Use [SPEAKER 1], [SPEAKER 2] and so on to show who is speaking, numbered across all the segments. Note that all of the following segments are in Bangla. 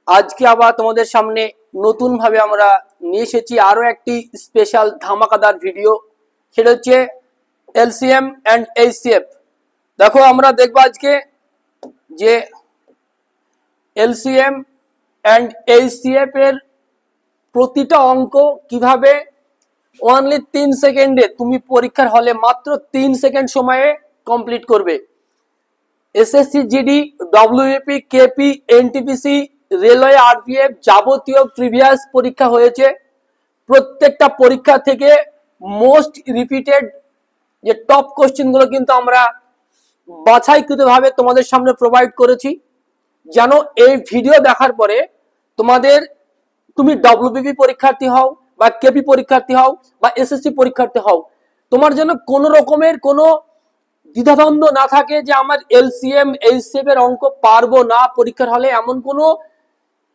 [SPEAKER 1] আজকে আবার তোমাদের সামনে নতুন ভাবে আমরা নিয়ে এসেছি আরো একটি স্পেশাল ধামাকাদার ভিডিও। সেটা হচ্ছে এলসিএম এন্ড এইচসিএফ। দেখো আমরা দেখবো আজকে যে এলসিএম এন্ড এইচসিএফ এর প্রতিটা অঙ্ক কিভাবে অনলি 3 সেকেন্ডে তুমি পরীক্ষার হলে মাত্র 3 সেকেন্ড সময়ে কমপ্লিট করবে। SSC GD, WP, KP, NTPC, railway, RPF যাবতীয় প্রিভিয়াস পরীক্ষা হয়েছে। প্রত্যেকটা পরীক্ষা থেকে মোস্ট রিপিটেড যে টপ কোশ্চেন গুলো কিন্তু আমরা বাছাইকৃতভাবে তোমাদের সামনে প্রোভাইড করেছি, যেন এই ভিডিও দেখার পরে তুমি ডব্লিউবিপি পরীক্ষার্থী হও বা কেপি পরীক্ষার্থী হও বা এসএসসি পরীক্ষার্থী হও, তোমার যেন কোনো রকমের কোনো দ্বিধাদ্বন্দ্ব না থাকে যে আমার এলসিএম এইচসিএফ এর অঙ্ক পারবো না পরীক্ষার হলে, এমন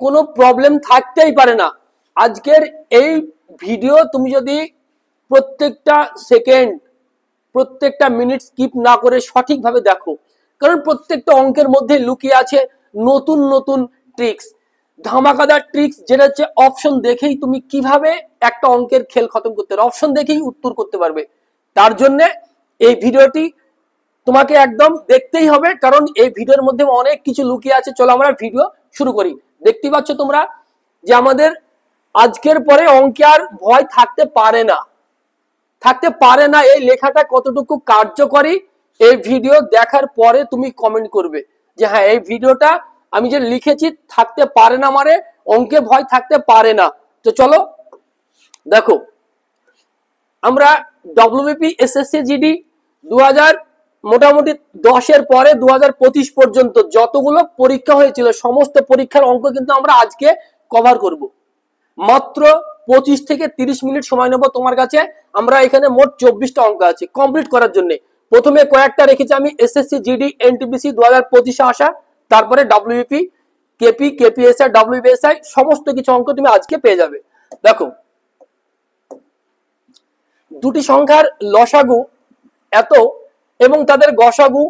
[SPEAKER 1] কোনো প্রবলেম থাকতেই পারে না। আজকের এই ভিডিও তুমি যদি প্রত্যেকটা সেকেন্ড প্রত্যেকটা মিনিট স্কিপ না করে সঠিকভাবে দেখো, কারণ প্রত্যেকটা অঙ্কের মধ্যে লুকিয়ে আছে নতুন নতুন ট্রিক্স, ধামাকাদার ট্রিক্স, যেটা হচ্ছে অপশন দেখেই তুমি কিভাবে একটা অঙ্কের খেল খতম করতে পারবে, অপশন দেখেই উত্তর করতে পারবে। তার জন্য এই ভিডিওটি তোমাকে একদম দেখতেই হবে, কারণ এই ভিডিওর মধ্যে অনেক কিছু লুকিয়ে আছে। চলো আমরা ভিডিও শুরু করি। দেখতেই পাচ্ছ তোমরা যে আমাদের আজকের পরে অঙ্কে আর ভয় থাকতে পারে না। এই লেখাটা কতটুকু কার্যকরী এই ভিডিও দেখার পরে তুমি কমেন্ট করবে যে হ্যাঁ, এই ভিডিওটা আমি যে লিখেছি থাকতে পারে না, মানে অঙ্কে ভয় থাকতে পারে না। তো চলো দেখো, আমরা ডব্লিউবিপি, এসএসসি জিডি 2000 মোটামুটি 10-এর পরে 2025 পর্যন্ত যতগুলো পরীক্ষা হয়েছিল সমস্ত পরীক্ষার অঙ্ক কিন্তু আমরা আজকে কভার করব। মাত্র 25 থেকে 30 মিনিট সময় নেব তোমার কাছে। আমরা এখানে মোট 24টা অঙ্ক আছে কমপ্লিট করার জন্য। প্রথমে কয়েকটা রেখেছি আমি এসএসসি জিডি এনটিপিসি 2025-এ আসা, তারপরে ডব্লিউপি, কেপি, কেপিএসআই, ডব্লিউবিএসআই সমস্ত কিছু অঙ্ক তুমি আজকে পেয়ে যাবে। দেখো, দুটি সংখ্যার লসাগু এত এবং তাদের গসাগু,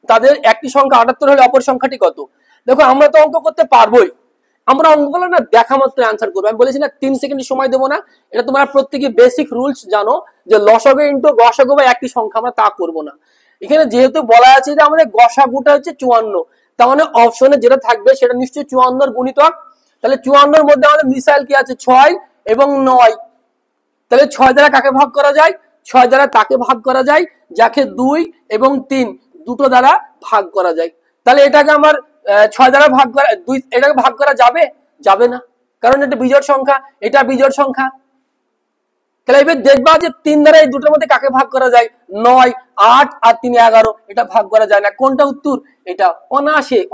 [SPEAKER 1] তাদের একটি সংখ্যা 78 হলে অপর সংখ্যাটি কত? দেখো, আমরা তো অঙ্ক করতে পারবোই, আমরা অঙ্কগুলো না দেখা মাত্র অ্যান্সার করবো। আমি বলেছি না 3 সেকেন্ড সময় দেবো না, এটা তোমরা প্রত্যেকে বেসিক রুলস জানো যে লসাগু ইন্টু গসাগু বা একটি সংখ্যা, আমরা তা করবো না। এখানে যেহেতু বলা আছে যে আমাদের গসাগুটা হচ্ছে 54, তার মানে অপশনে যেটা থাকবে সেটা নিশ্চয়ই 54 গুণিতক। তাহলে 54-এর মধ্যে আমাদের মিসাইল কি আছে? 6 এবং 9। তাহলে 6 দ্বারা কাকে ভাগ করা যায়? 6 দ্বারা তাকে ভাগ করা যায় যাকে 2 এবং 3 দুটো দ্বারা ভাগ করা যায়। তাহলে এটাকে আমার 6 দ্বারা ভাগ করা, এটাকে ভাগ করা যাবে না, কারণ এটা বিজোড় সংখ্যা, এটা বিজোড় সংখ্যা। তাহলে এবার দেখবা যে 3 দ্বারা এই দুটোর মধ্যে কাকে ভাগ করা যায়? 9, 8 আর 3 11, এটা ভাগ করা যায় না। কোনটা উত্তর? এটা।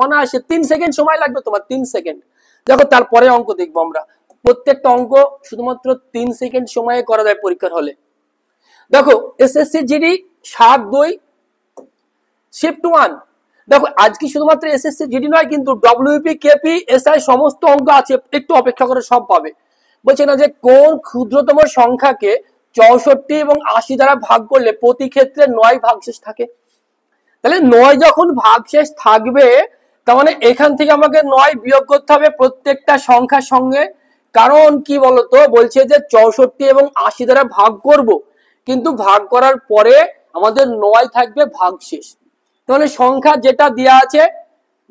[SPEAKER 1] অনায়াসে 3 সেকেন্ড সময় লাগবে তোমার, 3 সেকেন্ড। দেখো, তারপরে অঙ্ক দেখবো আমরা। প্রত্যেকটা অঙ্ক শুধুমাত্র 3 সেকেন্ড সময়ে করা যায় পরীক্ষার হলে। দেখো, এসএসসি জিডি 7-2 শিফট 1। দেখো, আজকে শুধুমাত্র এসএসসি জিডি নয়, কিন্তু ডব্লিউপি, কেপি, এসআই সমস্ত অঙ্ক আছে, একটু অপেক্ষা করে সব পাবে। বলছে না যে কোন ক্ষুদ্রতম সংখ্যাকে 64 এবং 80 দ্বারা ভাগ করলে প্রতি ক্ষেত্রে 9 ভাগশেষ থাকে। তাহলে 9 যখন ভাগশেষ থাকবে, তার মানে এখান থেকে আমাকে 9 বিয়োগ করতে হবে প্রত্যেকটা সংখ্যার সঙ্গে। কারণ কি বলতো, বলছে যে 64 এবং 80 দ্বারা ভাগ করব, কিন্তু ভাগ করার পরে আমাদের 9 থাকবে ভাগশেষ। তাহলে সংখ্যা যেটা দেওয়া আছে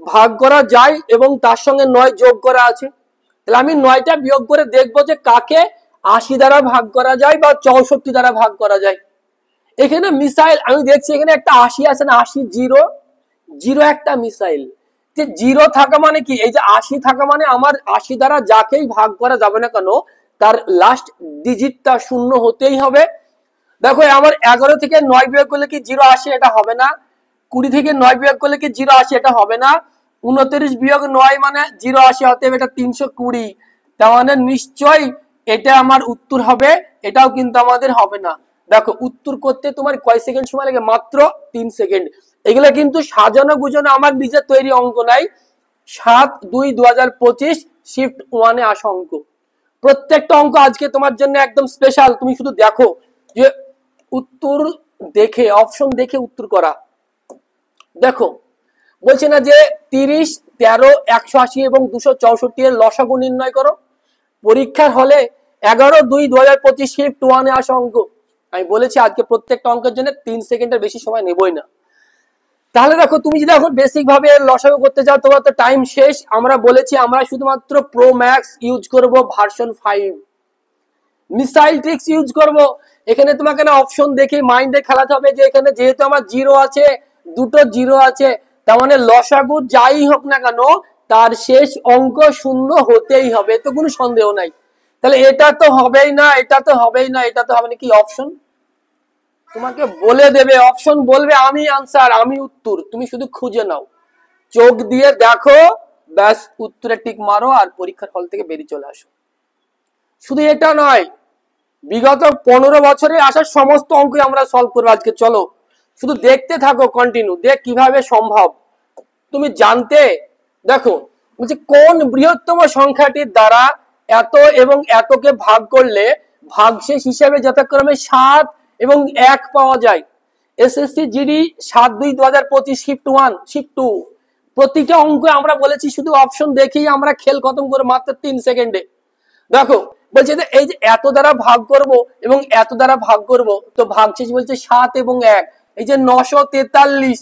[SPEAKER 1] ভাগ করা যায় এবং তার সঙ্গে 9 যোগ করা আছে। তাহলে আমি 9টা বিয়োগ করে দেখবো যে কাকে 80 দ্বারা ভাগ করা যায় বা 64 দ্বারা ভাগ করা যায়। এখানে মিসাইল আমি দেখছি, এখানে একটা 80 আছে না, 80 জিরো একটা মিসাইল। যে জিরো থাকা মানে কি? এই যে 80 থাকা মানে আমার 80 দ্বারা যাকেই ভাগ করা যাবে না কেন তার লাস্ট ডিজিটটা 0 হতেই হবে। দেখো, আমার 11 থেকে 9 বিয়োগ করলে কি 0 আসে? এটা হবে না। 20 থেকে 9 বিয়োগ করলে কি 0 আসে? এটা হবে না। 29 বিয়োগ 9 মানে 0 আসে, অতএব এটা 320। তার মানে নিশ্চয়ই এটা আমার উত্তর হবে, এটাও কিন্তু আমাদের হবে না। দেখো, উত্তর করতে তোমার কয় সেকেন্ড সময় লাগে? মাত্র 3 সেকেন্ড। এগুলো কিন্তু সাজানো গুজানো আমার নিজের তৈরি অঙ্ক নাই, 7-2-2025 শিফট 1-এ আসা অঙ্ক। প্রত্যেকটা অঙ্ক আজকে তোমার জন্য একদম স্পেশাল। তুমি শুধু দেখো যে উত্তর দেখে, অপশন দেখে উত্তর করা। দেখো, বলছে না যে 30, 13, 180 এবং 264 এর লসাগু নির্ণয় করো। পরীক্ষার হলে 11/2/2025 শিফট 1 এ আসা অঙ্ক। আমি বলেছি আজকে প্রত্যেকটা অঙ্কের জন্য 3 সেকেন্ডের বেশি সময় নেবই না। তাহলে দেখো তুমি যদি এখন বেসিক ভাবে লসাগু করতে চাও তোমার তো টাইম শেষ। আমরা বলেছি আমরা শুধুমাত্র প্রো ম্যাক্স ইউজ করব ভার্সন 5, মিসাইল ট্রিক্স ইউজ করব। এখানে তোমাকে না অপশন দেখে মাইন্ডে খেলাতে হবে যে এখানে যেহেতু আমার জিরো আছে, দুটো জিরো আছে, তার মানে লসাগু যাই হোক না কেন তার শেষ অঙ্ক শূন্য হতেই হবে, তো কোনো সন্দেহ নাই। তাহলে এটা তো হবেই না, এটা তো হবেই না, এটা তো হবে না, কি অপশন তোমাকে বলে দেবে, অপশন বলবে আমি আনসার, আমি উত্তর, তুমি শুধু খুঁজে নাও, চোখ দিয়ে দেখো, ব্যাস উত্তরে টিক মারো আর পরীক্ষার হল থেকে বেরিয়ে চলে আসো। শুধু এটা নয়, বিগত 15 বছরে আসা সমস্ত অঙ্ক আমরা সলভ করবো আজকে। চলো শুধু দেখতে থাকো, কন্টিনিউ, দেখ কিভাবে সম্ভব তুমি জানতে। দেখো বলছি কোন বৃহত্তম সংখ্যাটির দ্বারা এত এবং এতকে ভাগ করলে ভাগশেষ হিসেবে যথাক্রমে 7 এবং 1 পাওয়া যায়। SSC GD 7/2/2025 shift 1 shift 2। প্রতিটা অঙ্কে আমরা বলেছি শুধু অপশন দেখেই আমরা খেল খতম করে মাত্র 3 সেকেন্ডে। দেখো বলছে যে এই যে এত দ্বারা ভাগ করব এবং এত দ্বারা ভাগ করব, তো ভাগশেষ বলছে 7 এবং 1। এই যে 943,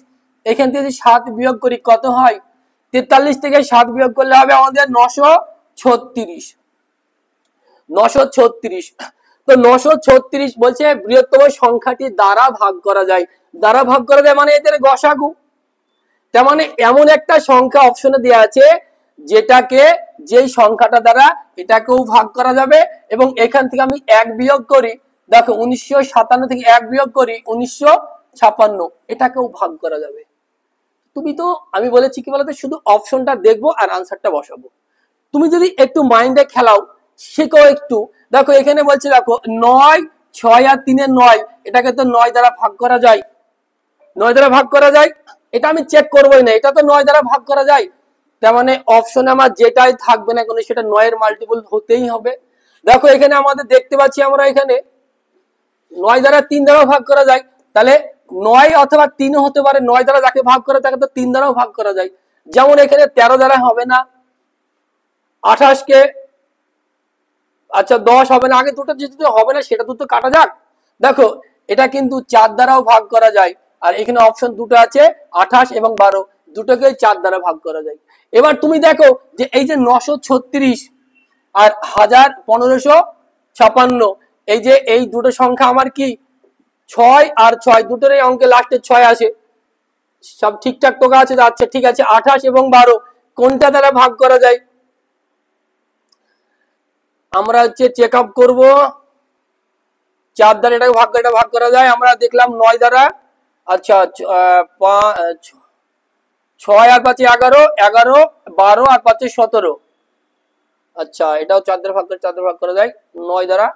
[SPEAKER 1] এখান থেকে 7 বিয়োগ করি কত হয়? 43 থেকে 7 বিয়োগ করলে হবে আমাদের 936। 936, তো 936 বলছে বৃহত্তম সংখ্যাটি দ্বারা ভাগ করা যায়। দ্বারা ভাগ করা যায় মানে এদের গসাগু। তার মানে এমন একটা সংখ্যা অপশনে দেওয়া আছে যেটাকে, যেই সংখ্যাটা দ্বারা এটাকেও ভাগ করা যাবে, এবং এখান থেকে আমি 1 বিয়োগ করি, দেখো 1957 থেকে 1 বিয়োগ করি 1956, এটাকেও ভাগ করা যাবে। তুমি তো, আমি বলেছি কি বলতো, শুধু অপশনটা দেখবো আর আনসারটা বসাবো। তুমি যদি একটু মাইন্ডে খেলাও, শেখো একটু। দেখো এখানে বলছে, দেখো 9, 6 আর 3 9, এটাকে তো 9 দ্বারা ভাগ করা যায়, 9 দ্বারা ভাগ করা যায়, এটা আমি চেক করবোই না, এটা তো 9 দ্বারা ভাগ করা যায়। তার মানে অপশনে আমার যেটাই থাকবে না কেন সেটা 9 এর মাল্টিপল হতেই হবে। দেখো এখানে আমাদের দেখতে পাচ্ছি আমরা এখানে 9 দ্বারা 3 দ্বারা ভাগ করা যায়, তাহলে 9 অথবা 3 হতে পারে। 9 দ্বারা যাকে ভাগ করে তাকে তো 3 দ্বারাও ভাগ করা যায়। যেমন এখানে 13 দ্বারা হবে না, 28 কে, আচ্ছা 10 হবে না, আগে দুটো যেহেতু হবে না সেটা দুটো কাটা যাক। দেখো এটা কিন্তু 4 দ্বারাও ভাগ করা যায়, আর এখানে অপশন দুটো আছে 28 এবং 12, দুটোকে 4 দ্বারা ভাগ করা যায়। এবার তুমি দেখো যে এই যে 936 আর 1556, এই যে এই দুটো সংখ্যা আমার কি 6 আর 6, দুটোর এই অঙ্কে লাস্টে 6 আসে, সব ঠিকঠাক তো আছে। আচ্ছা ঠিক আছে, 28 এবং 12 কোনটা দ্বারা ভাগ করা যায় আমরা হচ্ছে চেক আপ করবো। 4 দ্বারা এটাকে ভাগ করে এটা ভাগ করা যায়, আমরা দেখলাম 9 দ্বারা। আচ্ছা 6 আর 5 11, 11, 12 আর 5 17। আচ্ছা এটাও 4 দ্বারা ভাগ করে 4 দ্বারা ভাগ করা যায় 9 দ্বারা।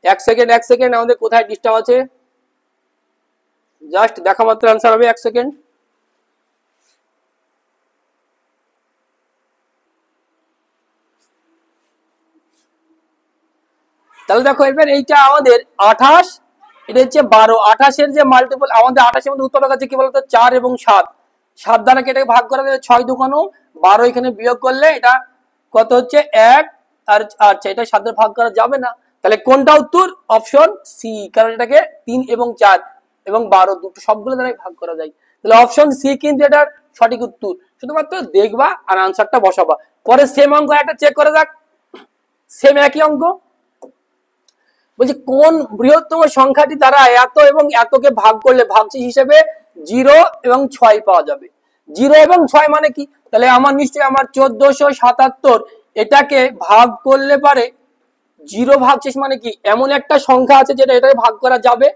[SPEAKER 1] 1 সেকেন্ড, 1 সেকেন্ড, আমাদের কোথায় ডিস্টার্ব আছে জাস্ট দেখা মাত্র आंसर হবে। 1 সেকেন্ড। তাহলে দেখো এবার এইটা আমাদের 28, এটা হচ্ছে 12। 28 এর যে মাল্টিপল আমাদের 28 এর মধ্যে উৎপাদক আছে কি বলতো 4 এবং 7। 7 দ্বারা কেটে ভাগ করা যাবে 6 দুগুণ 12, এখানে বিয়োগ করলে এটা কত হচ্ছে 1 আর, আচ্ছা এটা 7 দ্বারা ভাগ করা যাবে না, তাহলে কোনটা উত্তর? অপশন সি, কারণ এটাকে 3 এবং 4 এবং 12 দুটো সবগুলো দ্বারা ভাগ করা যায়। তাহলে অপশন সি কিন্তু এটার সঠিক উত্তর। শুধুমাত্র দেখবা আর আনসারটা বসাবা। পরে সেম অঙ্ক একটা চেক করে যাক, সেম একই অঙ্ক। বলছি কোন বৃহত্তম সংখ্যাটি দ্বারা এত এবং এতকে ভাগ করলে ভাগশেষ হিসেবে 0 এবং 6 পাওয়া যাবে। 0 এবং 6 মানে কি? তাহলে আমার নিশ্চয়ই আমার 1477, এটাকে ভাগ করলে পারে 0 ভাগশেষ মানে কি এমন একটা সংখ্যা আছে যেটা এটাকে ভাগ করা যাবে।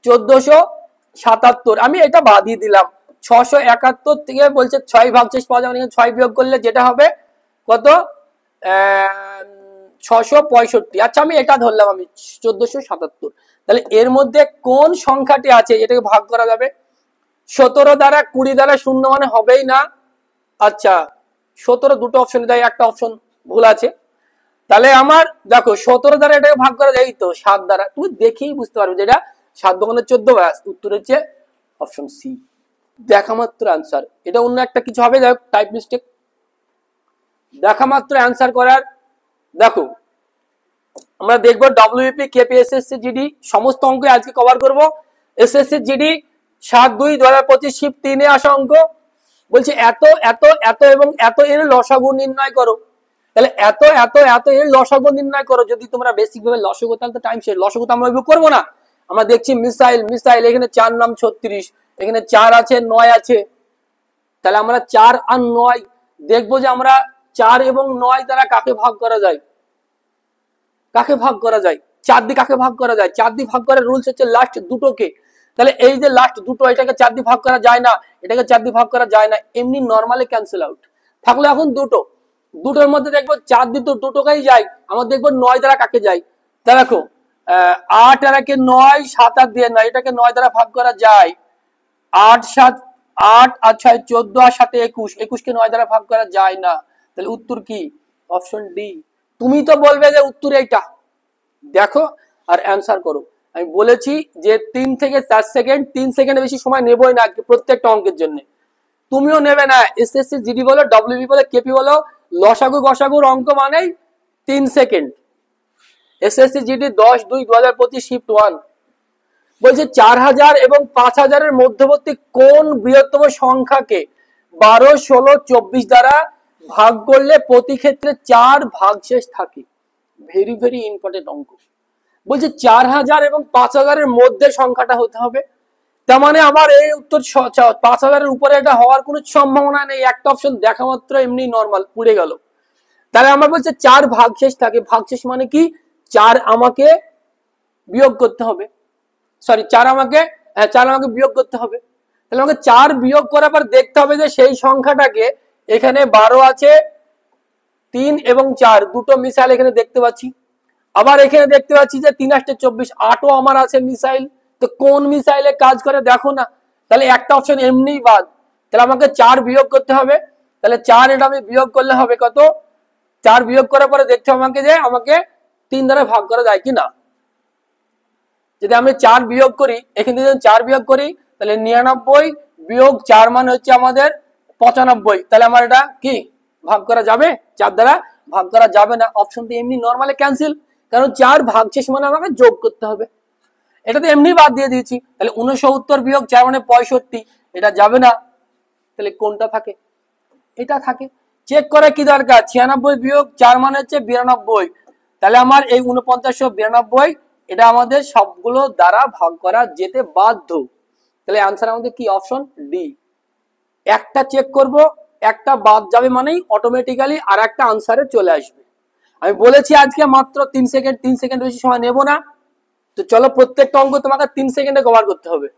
[SPEAKER 1] 1477 আমি এটা বাদ দিয়ে দিলাম। 671 থেকে বলছে 6 ভাগশেষ পাওয়া যাবে, 6 বিয়োগ করলে যেটা হবে কত 665। আচ্ছা আমি এটা ধরলাম, আমি 1477। তাহলে এর মধ্যে কোন সংখ্যাটি আছে এটাকে ভাগ করা যাবে? 17 দ্বারা 20 দ্বারা 0 মানে হবেই না। আচ্ছা 17 দুটো অপশন দেয়, একটা অপশন ভুল আছে। তাহলে আমার দেখো 17 দ্বারা এটাকে ভাগ করা যায় তো 7 দ্বারা, তুমি দেখেই বুঝতে পারবে যেটা 7 দুগুণে 14, ব্যাস উত্তর হচ্ছে অপশন সি। দেখা মাত্র অ্যান্সার, এটা অন্য একটা কিছু হবে, দেখো টাইপ মিস্টেক। দেখা মাত্র অ্যান্সার করার, দেখো আমরা দেখবো ডব্লিউপি কেপি এসএসসি জিডি সমস্ত অঙ্ক আজকে কভার করব। এসএসসি জিডি 7/2/2025 শিফট 3-এ আসা অঙ্ক বলছে এত এত এত এবং এত এর লসাগু নির্ণয় করো। তাহলে এত এত এত এর লসাগু নির্ণয় করো। যদি তোমরা বেসিক ভাবে লসাগু, তাহলে তো টাইম শেষ। লসাগু তো আমরা ওইভাবে করবো না। আমরা দেখছি মিসাইল মিসাইল, এখানে 4 নাম 36, এখানে 4 আছে 9 আছে, তাহলে আমরা 4 আর 9 দেখবো যে আমরা 4 এবং 9 দ্বারা কাকে ভাগ করা যায়, কাকে ভাগ করা যায়, 4 দিয়ে কাকে ভাগ করা যায়। 4 দিয়ে ভাগ করার রুলস হচ্ছে লাস্ট দুটোকে। তাহলে এই যে লাস্ট দুটো, এটাকে 4 দিয়ে ভাগ করা যায় না, এটাকে 4 দিয়ে ভাগ করা যায় না, এমনি নরমালি ক্যান্সেল আউট। থাকলে এখন দুটো, দুটোর মধ্যে দেখবো 4 দিয়ে তো দুটোকেই যায়, আমরা দেখবো 9 দ্বারা কাকে যায়। তা দেখো 8 আর 1 9, 7 আর 2 9, এটাকে 9 দ্বারা ভাগ করা যায়। 8 7 8 আর 6 14 আর 7 21, 21 কে 9 দ্বারা ভাগ করা যায় না। তাহলে উত্তর কি? Option D. তুমি তো বলবে যে উত্তর এইটা, দেখো আর অ্যান্সার করো। আমি বলেছি যে 3 থেকে 4 সেকেন্ড, 3 সেকেন্ডের বেশি সময় নেবই না প্রত্যেকটা অঙ্কের জন্য। তুমিও নেবে না, এসএসসি জিডি বলো, ডব্লিউবি বলো, কেপি বলো, লসাগু গসাগুর অঙ্ক মানেই 3 সেকেন্ড। এসএসসি জিডি 10/2/2025 শিফট 1 বলছে 4000 এবং 5000 এর মধ্যবর্তী কোন বৃহত্তম সংখ্যাকে 12 16 24 দ্বারা ভাগ করলে প্রতি ক্ষেত্রে 4 ভাগশেষ থাকে। ভেরি ভেরি ইম্পর্টেন্ট অঙ্ক। বলছে 4000 এবং 5000 এর মধ্যে সংখ্যাটা হতে হবে। তার মানে আমার এই উত্তর 5000 এর উপরে এটা হওয়ার কোনো সম্ভাবনা নেই। একটা অপশন দেখা মাত্র এমনি নরমাল পুড়ে গেল। তাহলে আমার বলছে 4 ভাগশেষ থাকে। ভাগশেষ মানে কি? 4 আমাকে বিয়োগ করতে হবে, সরি 4 আমাকে বিয়োগ করতে হবে। তাহলে আমাকে 4 বিয়োগ করার পর দেখতে হবে যে সেই সংখ্যাটাকে, এখানে 12 আছে, 3 এবং 4 দুটো মিসাইল এখানে দেখতে পাচ্ছি। আবার এখানে দেখতে পাচ্ছি যে 3 8 24, 8ও আমার আছে মিসাইল। তো কোন মিসাইলে কাজ করে দেখো না। তাহলে একটা অপশন এমনিই বাদ। তাহলে আমাকে 4 বিয়োগ করতে হবে। তাহলে 4 এটা আমি বিয়োগ করলে হবে কত? 4 বিয়োগ করার পরে দেখতে হবে আমাকে যে আমাকে 3 দ্বারা ভাগ করা যায় কিনা। যদি আমি 4 বিয়োগ করি, এখান থেকে যদি 4 বিয়োগ করি, তাহলে 99 বিয়োগ 4 মানে হচ্ছে আমাদের 95। তাহলে আমার এটা কি ভাগ করা যাবে? 4 দ্বারা ভাগ করা যাবে না। অপশনটি এমনি নরমালি ক্যান্সেল, কারণ 4 ভাগশেষ মানে আমাকে যোগ করতে হবে। এটা তো এমনি বাদ দিয়ে দিয়েছি। তাহলে 69 বিয়োগ 4 মানে 65, এটা যাবে না। তাহলে কোনটা থাকে? এটা থাকে। চেক করা কি দরকার? 96 বিয়োগ 4 মানে হচ্ছে 92। তাহলে আমার এই 4992 এটা আমাদের সবগুলো দ্বারা ভাগ করা যেতে বাধ্য। তাহলে আনসার আমাদের কি? Option D. একটা চেক করব, একটা বাদ যাবে মানেই অটোমেটিক্যালি আর একটা আনসারে চলে আসবে। আমি বলেছি আজকে মাত্র 3 সেকেন্ড, 3 সেকেন্ড বেশি সময় নেব না। তো চলো প্রত্যেকটা অঙ্ক তোমাকে 3 সেকেন্ডে কভার করতে হবে।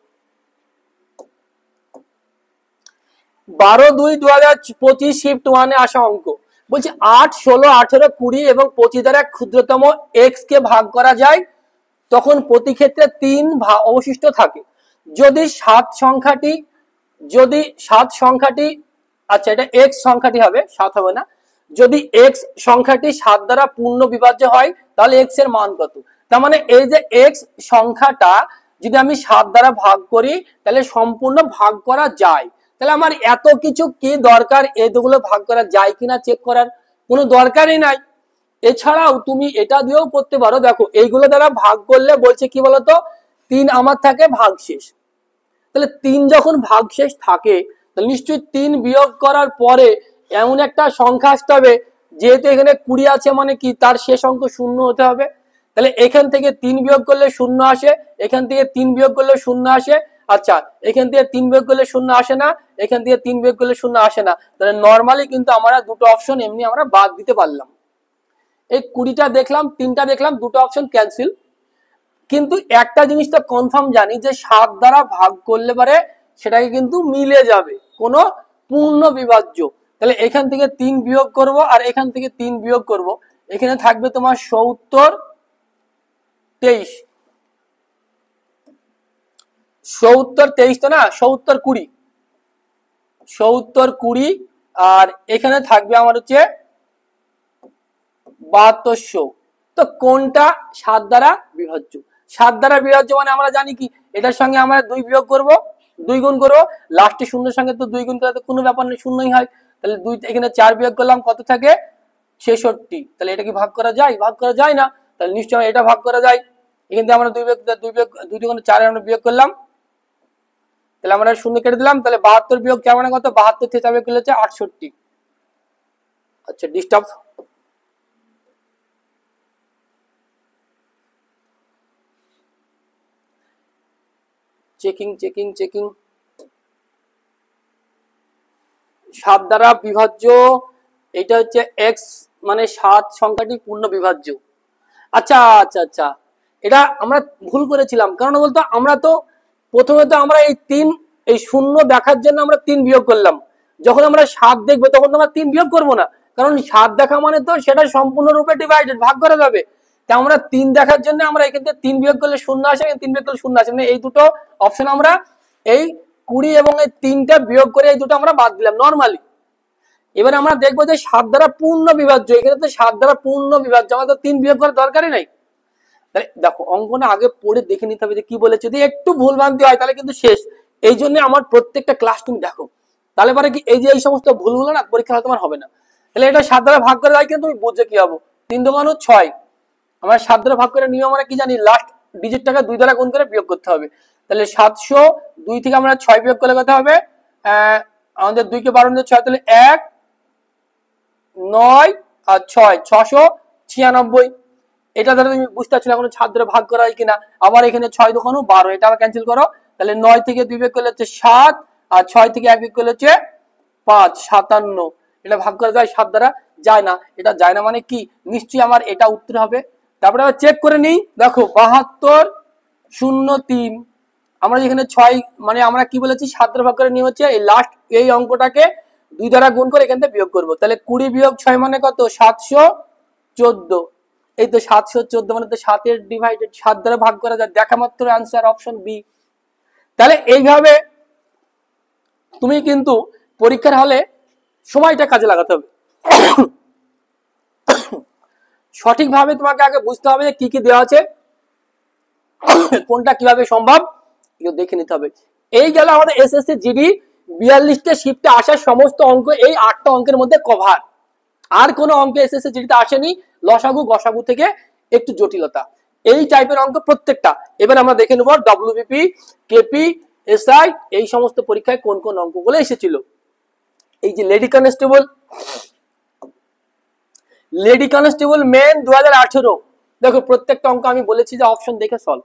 [SPEAKER 1] 12/2/2025 শিফট 1-এ আসা অঙ্ক বলছে 8 16 18 20 এবং 25 দ্বারা ক্ষুদ্রতম x কে ভাগ করা যায়, তখন প্রতি ক্ষেত্রে 3 অবশিষ্ট থাকে। যদি 7 সংখ্যাটি, আচ্ছা এটা x সংখ্যাটি হবে, 7 হবে না। যদি x সংখ্যাটি 7 দ্বারা পূর্ণ বিভাজ্য হয়, তাহলে x এর মান কত? তার মানে এই যে x সংখ্যাটা যদি আমি 7 দ্বারা ভাগ করি, তাহলে সম্পূর্ণ ভাগ করা যায়। তাহলে আমার এত কিছু কি দরকার এগুলো ভাগ করা যায় কিনা চেক করার? কোনো দরকারই নাই। এছাড়াও তুমি এটা দিয়েও করতে পারো। দেখো এইগুলো দ্বারা ভাগ করলে বলছে কি বলতো, 3 আমার থাকে ভাগশেষ। তাহলে 3 যখন ভাগশেষ থাকে, তাহলে নিশ্চয়ই 3 বিয়োগ করার পরে এমন একটা সংখ্যা আসতে হবে, যেহেতু এখানে 20 আছে মানে কি তার শেষ অঙ্ক 0 হতে হবে। তাহলে এখান থেকে 3 বিয়োগ করলে 0 আসে, এখান থেকে 3 বিয়োগ করলে 0 আসে। আচ্ছা এখান থেকে 3 বিয়োগ করলে 0 আসে না, এখান থেকে 3 বিয়োগ করলে 0 আসে না। তাহলে নরমালি কিন্তু আমরা দুটো অপশন এমনি আমরা বাদ দিতে পারলাম। এই 20টা দেখলাম, 3টা দেখলাম, দুটো অপশন ক্যান্সেল। কিন্তু একটা জিনিসটা কনফার্ম জানি যে 7 দ্বারা ভাগ করলে পারে সেটাকে কিন্তু মিলে যাবে, কোনো পূর্ণ বিভাজ্য। তাহলে এখান থেকে 3 বিয়োগ করব আর এখান থেকে 3 বিয়োগ করব, এখানে থাকবে তোমার 70 23, 70 23 তো না, 70 20, 70 20 আর এখানে থাকবে আমার হচ্ছে 7200। তো কোনটা 7 দ্বারা বিভাজ্য? 7 দ্বারা বিভাজ্য মানে আমরা জানি কি, এটার সঙ্গে আমরা 2 বিয়োগ করব, 2 গুণ করো, লাস্টে শূন্যের সঙ্গে তো 2 গুণ করে তো কোনো ব্যাপার নেই, শূন্যই হয়। তাহলে 2 এখানে 4 বিয়োগ করলাম, কত থাকে 66। তাহলে এটা কি ভাগ করা যায়? ভাগ করা যায় না। তাহলে নিশ্চয়ই এটা ভাগ করা যায়। এখান থেকে আমরা 2 দুগুণে 4 আমরা বিয়োগ করলাম, তাহলে আমরা শূন্য কেটে দিলাম। তাহলে 72 বিয়োগ 4 মানে কত? 72 থেকে 4 বিয়োগ করলে হচ্ছে 68। আচ্ছা, ডিস্টার্ব চেকিং চেকিং চেকিং 7 দ্বারা বিভাজ্য, এটা হচ্ছে x, মানে 7 সংখ্যাটি পূর্ণ বিভাজ্য। আচ্ছা আচ্ছা আচ্ছা, এটা আমরা ভুল করেছিলাম। কারণ বলতো আমরা তো প্রথমে তো আমরা এই শূন্য দেখার জন্য আমরা 3 বিয়োগ করলাম। যখন আমরা 7 দেখবো তখন তো আমরা 3 বিয়োগ করবো না, কারণ 7 দেখা মানে তো সেটা সম্পূর্ণরূপে ডিভাইডেড, ভাগ করা যাবে। তাই আমরা 3 দেখার জন্য আমরা এখান থেকে 3 বিয়োগ করলে শূন্য আসে, 3 বিয়োগ করলে শূন্য আসে, মানে এই দুটো অপশন আমরা এই 20 এবং এই 3টা বিয়োগ করে এই দুটো আমরা বাদ দিলাম নরমালি। এবার আমরা দেখবো যে 7 দ্বারা পূর্ণ বিভাজ্য, এখানে তো 7 দ্বারা পূর্ণ বিভাজ্য, আমাদের 3 বিয়োগ করার দরকারই নাই। তাহলে দেখো অঙ্কটা আগে পড়ে দেখে নিতে হবে যে কি বলেছে, যদি একটু ভুল ভ্রান্তি হয় তাহলে কিন্তু শেষ। এই জন্য আমার প্রত্যেকটা ক্লাস তুমি দেখো, তাহলে পরে কি এই যে এই সমস্ত ভুলগুলো না পরীক্ষা তোমার হবে না। তাহলে এটা 7 দ্বারা ভাগ করে যায়, কিন্তু তুমি বুঝছে কি হবো, 3 দোকান 6। আমরা 7 দ্বারা ভাগ করে নিয়ম আমরা কি জানি, লাস্ট ডিজিটটাকে 2 দ্বারা গুণ করে বিয়োগ করতে হবে। তাহলে 702 থেকে আমরা 6 বিয়োগ করলে কত হবে, আমাদের 2 কে 12 দিয়ে 6, তাহলে 1 9 আর 6 696। এটা ধরো তুমি বুঝতে পারছো এখন 7 দ্বারা ভাগ করা হয় কিনা। আবার এখানে 6 দোকানো 12, এটা আবার ক্যান্সেল করো। তাহলে 9 থেকে 2 বিয়োগ করলে হচ্ছে 7, আর 6 থেকে 1 বিয়োগ করলে হচ্ছে 5, 57। এটা ভাগ করা যায় 7 দ্বারা? যায় না। এটা যায় না মানে কি, নিশ্চয়ই আমার এটা উত্তর হবে। তারপরে আবার চেক করে নিই, দেখো 7203। আমরা যেখানে 6, মানে আমরা কি বলেছি 7 দ্বারা ভাগ করে নিয়ে হচ্ছে এই লাস্ট এই অঙ্কটাকে 2 দ্বারা গুণ করে এখান থেকে বিয়োগ করবো। তাহলে 20 বিয়োগ 6 মানে কত, 714। এই তো 714 মানে তো 7 এর ডিভাইডেড, 7 দ্বারা ভাগ করা যায়, দেখা মাত্র आंसर অপশন বি। তাহলে এইভাবে তুমি কিন্তু পরীক্ষার হলে সময়টা কাজে লাগাতে হবে। সঠিকভাবে তোমাকে আগে বুঝতে হবে যে কি কি দেওয়া আছে, কোনটা কিভাবে সম্ভব এগুলো দেখে নিতে হবে। এই গেল আমাদের এসএসসি জিডি 42টা শিফটে আসা সমস্ত অঙ্ক, এই 8টা অঙ্কের মধ্যে কভার। আর কোন অঙ্ক এসএসসি জিডিতে আসেনি, লসাগু গসাগু থেকে একটু জটিলতা, এই টাইপের অঙ্ক প্রত্যেকটা। এবার আমরা দেখে নেব ডব্লিউবিপি, কেপি, এসআই এই সমস্ত পরীক্ষায় কোন কোন অঙ্কগুলো এসেছিল। এই যে লেডি কনস্টেবল মেন 2018, দেখো প্রত্যেকটা অঙ্ক আমি বলেছি যে অপশন দেখে সলভ।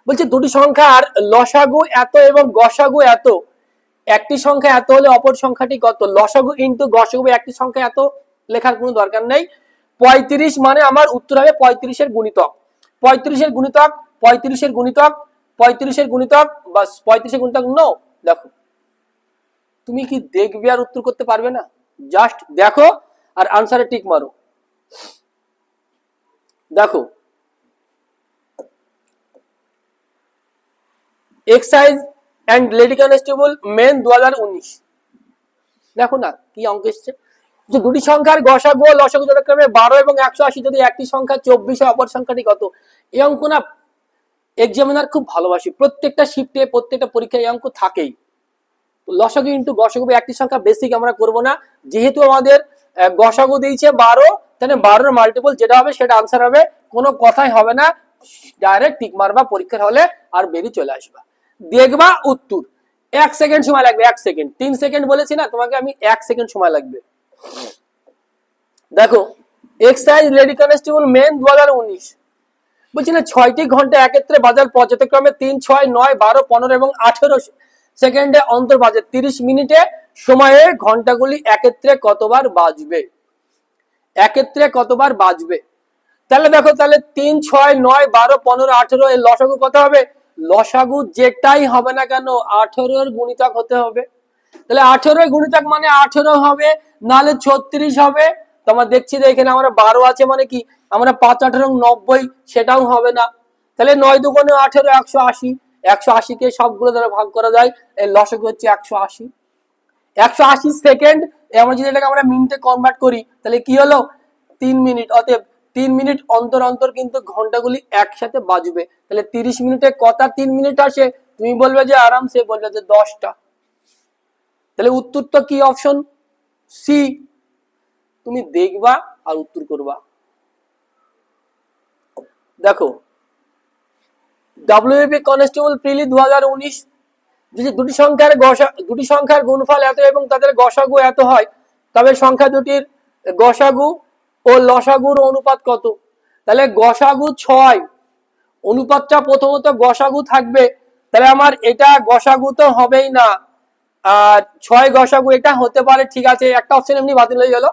[SPEAKER 1] বলছে দুটি সংখ্যার লসাগু এত এবং গসাগু এত, একটি সংখ্যা এত হলে অপর সংখ্যাটি কত। লসাগু ইনটু গসাগু, একটি সংখ্যা এত লেখার কোনো দরকার নেই। 35 মানে আমার উত্তর হবে 35 এর গুণিতক, 35 এর গুণিতক, 35 এর গুণিতক, 35 এর গুণিতক, বাস 35 এর গুণিতক। নো, দেখো তুমি কি দেখবে আর উত্তর করতে পারবে না, জাস্ট দেখো আর আনসারে টিক মারো। দেখো excise and lady constable main 2019, দেখো না কি অঙ্ক এসছে, যে দুটি সংখ্যার গসাগু ও লসাগু যথাক্রমে 12 এবং 180, যদি একটি সংখ্যা 24 হয় অপর সংখ্যাটি কত। এই অঙ্ক না এক্সামিনার খুব ভালোবাসি, প্রত্যেকটা শিফটে প্রত্যেকটা পরীক্ষায় এই অঙ্ক থাকেই। লসাগু ইনটু গসাগু, একটি সংখ্যা বেসিক আমরা করব না, যেহেতু আমাদের গসাগু দিয়েছে 12, তাহলে 12 এর মাল্টিপল যেটা হবে সেটা আনসার হবে, কোনো কথাই হবে না, ডাইরেক্ট টিক মারবা পরীক্ষার হলে আর বেরিয়ে চলে আসবা, দেখবা উত্তর। 1 সেকেন্ড সময় লাগবে, 1 সেকেন্ড, 3 সেকেন্ড বলেছি না তোমাকে আমি, 1 সেকেন্ড সময় লাগবে। দেখো এক্সাইজ লেডি কনস্টেবল মেন 2019 বলছি না 6টি ঘন্টা একত্রে বাজার পর যথাক্রমে 3, 6, 9, 12, 15 এবং 18 সেকেন্ডে অন্তর বাজে 30 মিনিটে সময়ে ঘন্টাগুলি একত্রে কতবার বাজবে, একত্রে কতবার বাজবে। তাহলে দেখো তাহলে 3, 6, 9, 12, 15, 18 এর লসাগু কত হবে, লসাগু যেটাই হবে না কেন 18 এর গুণিতক হতে হবে। তাহলে 18 এর গুণিতক মানে 18 হবে, নাহলে 36 হবে। তোমরা দেখছি যে এখানে আমরা 12 আছে মানে কি আমরা 5, 18, 90, সেটাও হবে না। তাহলে 9 দুগুণে 18, 180, 180 কে সবগুলো দ্বারা ভাগ করা যায়, এই লসাগু হচ্ছে 180। 180 সেকেন্ড, আমরা যদি এটাকে আমরা মিনিটে কনভার্ট করি তাহলে কি হলো 3 মিনিট। অতএব 3 মিনিট অন্তর অন্তর কিন্তু ঘন্টাগুলি একসাথে বাজবে। তাহলে 30 মিনিটে কটা 3 মিনিট আসে, তুমি বলবে যে আরামসে বলবে যে 10টা। তাহলে উত্তরটা কি? Option C. তুমি দেখবা আর উত্তর করবা। দেখো ডব্লিউপি কনস্টেবল প্রিলি 2019, দুটি সংখ্যার গুণফল এত এবং তাদের গসাগু এত হয়, তবে সংখ্যা দুটির গসাগু ও লসাগুর অনুপাত কত? তাহলে গসাগু 6, অনুপাতটা প্রথমত গসাগু থাকবে, তাহলে আমার এটা গসাগু তো হবেই না, আর 6 গসাগু এটা হতে পারে, ঠিক আছে, একটা অপশন এমনি বাতিল হয়ে গেল।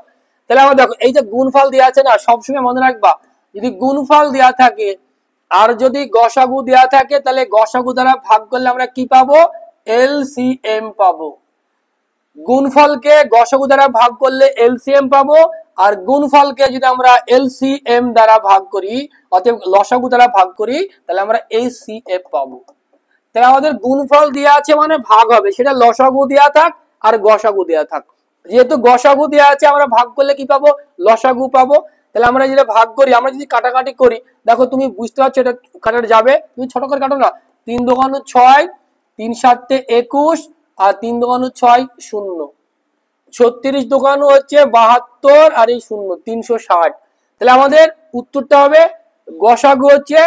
[SPEAKER 1] তাহলে আমার দেখো এই যে গুণফল দেওয়া আছে না, সবসময় মনে রাখবা যদি গুণফল দেওয়া থাকে আর যদি গসাগু দেওয়া থাকে, তাহলে গসাগু দ্বারা ভাগ করলে আমরা কি পাবো? এলসিএম পাবো। গুণফলকে গসাগু দ্বারা ভাগ করলে এলসিএম পাবো, আর গুণফলকে যদি আমরা এলসিএম দ্বারা ভাগ করি, অতএব লসাগু দ্বারা ভাগ করি, তাহলে আমরা এইচসিএফ পাবো। তাহলে আমাদের গুণফল দেওয়া আছে মানে ভাগ হবে, সেটা লসাগু দেওয়া থাক আর গসাগু দেওয়া থাক। যেহেতু গসাগু দেওয়া আছে, আমরা ভাগ করলে কি পাবো? লসাগু পাবো। তাহলে আমরা যেটা ভাগ করি, আমরা যদি কাটাকাটি করি, দেখো তুমি বুঝতে পারছো এটা কাটার যাবে, তুমি ছোট করে কাটো না। 3 দোকানো 6, 3 7 21, আর 3 দোকানো 6 0, 36 দোকানো হচ্ছে 72, আর এই 0 360। তাহলে আমাদের উত্তরটা হবে গসাগু হচ্ছে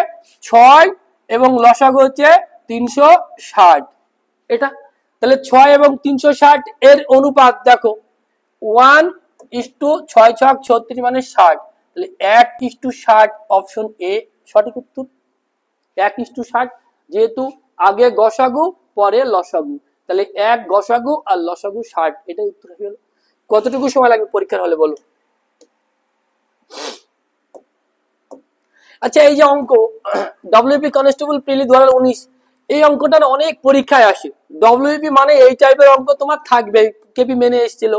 [SPEAKER 1] 6 এবং লসাগু হচ্ছে 360। এটা তাহলে 6 এবং 360 এর অনুপাত দেখো 1:6 6 36 মানে 60, তাহলে 1:60 অপশন এ সঠিক উত্তর। 1:60, যেহেতু আগে গসাগু পরে লসাগু, তাহলে 1 গসাগু আর লসাগু 60, এটাই উত্তর হয়ে গেল। কতটুকু সময় লাগবে পরীক্ষার হলে বলো? আচ্ছা, এই যে অঙ্ক ডব্লিউপি কনস্টেবল প্রিলি 2019, এই অঙ্কটা অনেক পরীক্ষায় আসে। ডব্লিউপি মানে এই টাইপের অঙ্ক তোমার থাকবে, কেপি মেনে এসেছিল,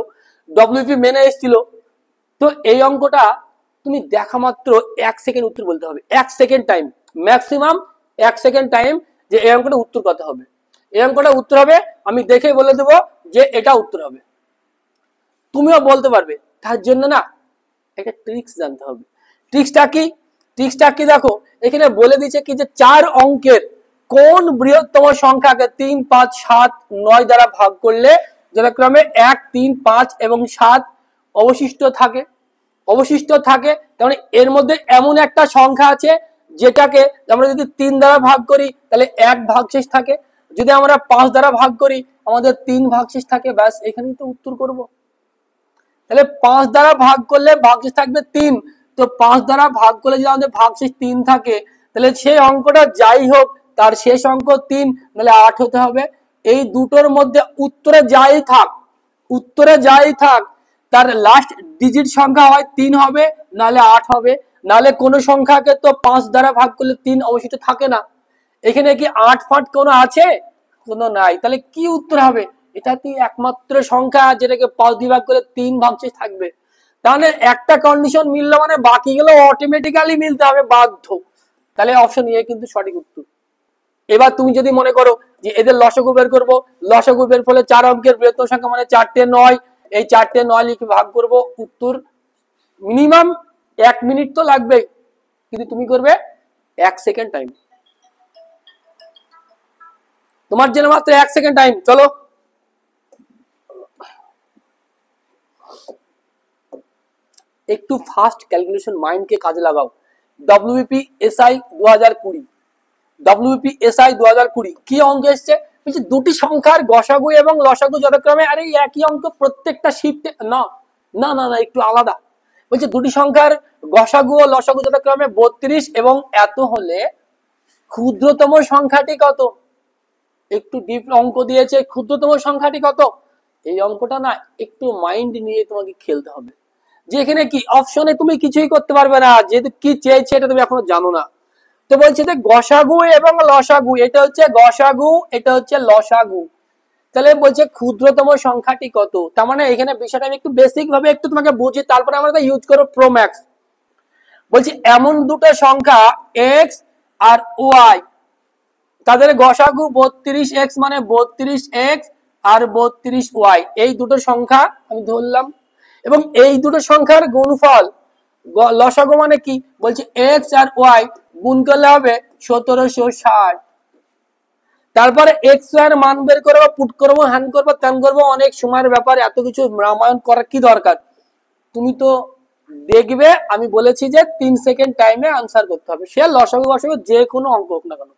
[SPEAKER 1] ডব্লিউপি মেনে এসেছিল। তো এই অঙ্কটা তুমি দেখা মাত্র 1 সেকেন্ড উত্তর বলতে হবে, 1 second time, maximum 1 second time, যে এই অঙ্কটা উত্তর কত হবে। এই অঙ্কটা উত্তর হবে, আমি দেখে বলে দেবো যে এটা উত্তর হবে, তুমিও বলতে পারবে। তার জন্য না একটা ট্রিক্স জানতে হবে। ট্রিক্সটা কি? ট্রিক্সটা কি দেখো, এখানে বলে দিচ্ছে কি যে 4 অঙ্কের কোন বৃহত্তম সংখ্যাকে 3 5 7 9 দ্বারা ভাগ করলে যথাক্রমে 1 3 5 এবং 7 অবশিষ্ট থাকে। তার মানে এর মধ্যে এমন একটা সংখ্যা আছে যেটাকে আমরা যদি 3 দ্বারা ভাগ করি তাহলে 1 ভাগশেষ থাকে, যদি আমরা 5 দ্বারা ভাগ করি আমাদের 3 ভাগশেষ থাকে। ব্যাস, এখানেই তো উত্তর করব। তাহলে 5 দ্বারা ভাগ করলে ভাগশেষ থাকবে 3, তো 5 দ্বারা ভাগ করলে যদি আমাদের ভাগশেষ 3 থাকে, তাহলে সেই অঙ্কটা যাই হোক তার শেষ অঙ্ক 3, তাহলে 8 হতে হবে। এই দুটোর মধ্যে উত্তরে যাই থাক তার লাস্ট ডিজিট সংখ্যা হয় 3 হবে, নালে 8 হবে। নালে কোন সংখ্যাকে তো 5 দ্বারা ভাগ করলে 3 অবশিষ্ট থাকে না। এখানে কি 8 ফাট কোনো আছে? কোনো নাই। তাহলে কি উত্তর হবে? এটাতেই একমাত্র সংখ্যা যেটাকে 5 দিয়ে ভাগ করে 3 ভাগশেষ থাকবে। তাহলে একটা কন্ডিশন মিললো মানে বাকিগুলো অটোমেটিক্যালি মিলতে হবে, বাধ্য। তাহলে অপশন এ কিন্তু সঠিক উত্তর। এবার তুমি যদি মনে করো যে এদের লসাগু বের করবো, লসাগু বের ফলে 4 অঙ্কের বৃহত্তম সংখ্যা মানে 4টে 9, এই 4টে 9 লিখে ভাগ করব, উত্তর মিনিমাম 1 মিনিট তো লাগবে, কিন্তু তুমি করবে 1 সেকেন্ড টাইম। তোমার জন্য মাত্র 1 সেকেন্ড টাইম। চলো একটু ফাস্ট ক্যালকুলেশন মাইন্ডকে কাজে লাগাও। ডব্লিউপি এসআই 2020, ডব্লিউপি এসআই 2020 কি অঙ্ক এসছে? বলছে দুটি সংখ্যার গসাগু এবং লসাগু যথাক্রমে, আরে একই অঙ্ক প্রত্যেকটা শিফটে, না না না না একটু আলাদা। বলছে দুটি সংখ্যার গসাগু ও লসাগু যথাক্রমে 32 এবং এত হলে ক্ষুদ্রতম সংখ্যাটি কত? একটু ডিপ অঙ্ক দিয়েছে, ক্ষুদ্রতম সংখ্যাটি কত? এই অঙ্কটা না একটু মাইন্ড নিয়ে তোমাকে খেলতে হবে, যে এখানে কি অপশনে তুমি কিছুই করতে পারবে না, যেহেতু কি চেয়েছে এটা তুমি এখনো জানো না। তো বলছে যে গসাগু এবং লসাগু, এটা হচ্ছে গসাগু, এটা হচ্ছে লসাগু। তাহলে বলছে ক্ষুদ্রতম সংখ্যাটি কত। তার মানে এখানে বিষয়টা আমি একটু বেসিক ভাবে একটু তোমাকে বুঝি, তারপরে আমরা ইউজ করো প্রো ম্যাক্স। বলছি এমন দুটো সংখ্যা এক্স আর ওয়াই, তাদের গসাগু 32x মানে 32x আর 32y, এই দুটো সংখ্যা আমি ধরলাম, এবং এই দুটো সংখ্যার গুণফল লসাগু মানে কি? বলছে x আর y গুণ করলে হবে 1760। তারপরে এক্স ওয়াই এর মান বের করবো, পুট করবো, হ্যান করবো, ত্যান করবো, অনেক সময়ের ব্যাপার, এত কিছু রামায়ণ করার কি দরকার? তুমি তো দেখবে আমি বলেছি যে 3 সেকেন্ড টাইমে আনসার করতে হবে, সে লসাগু গসাগু যে কোনো অঙ্ক হোক না কেন।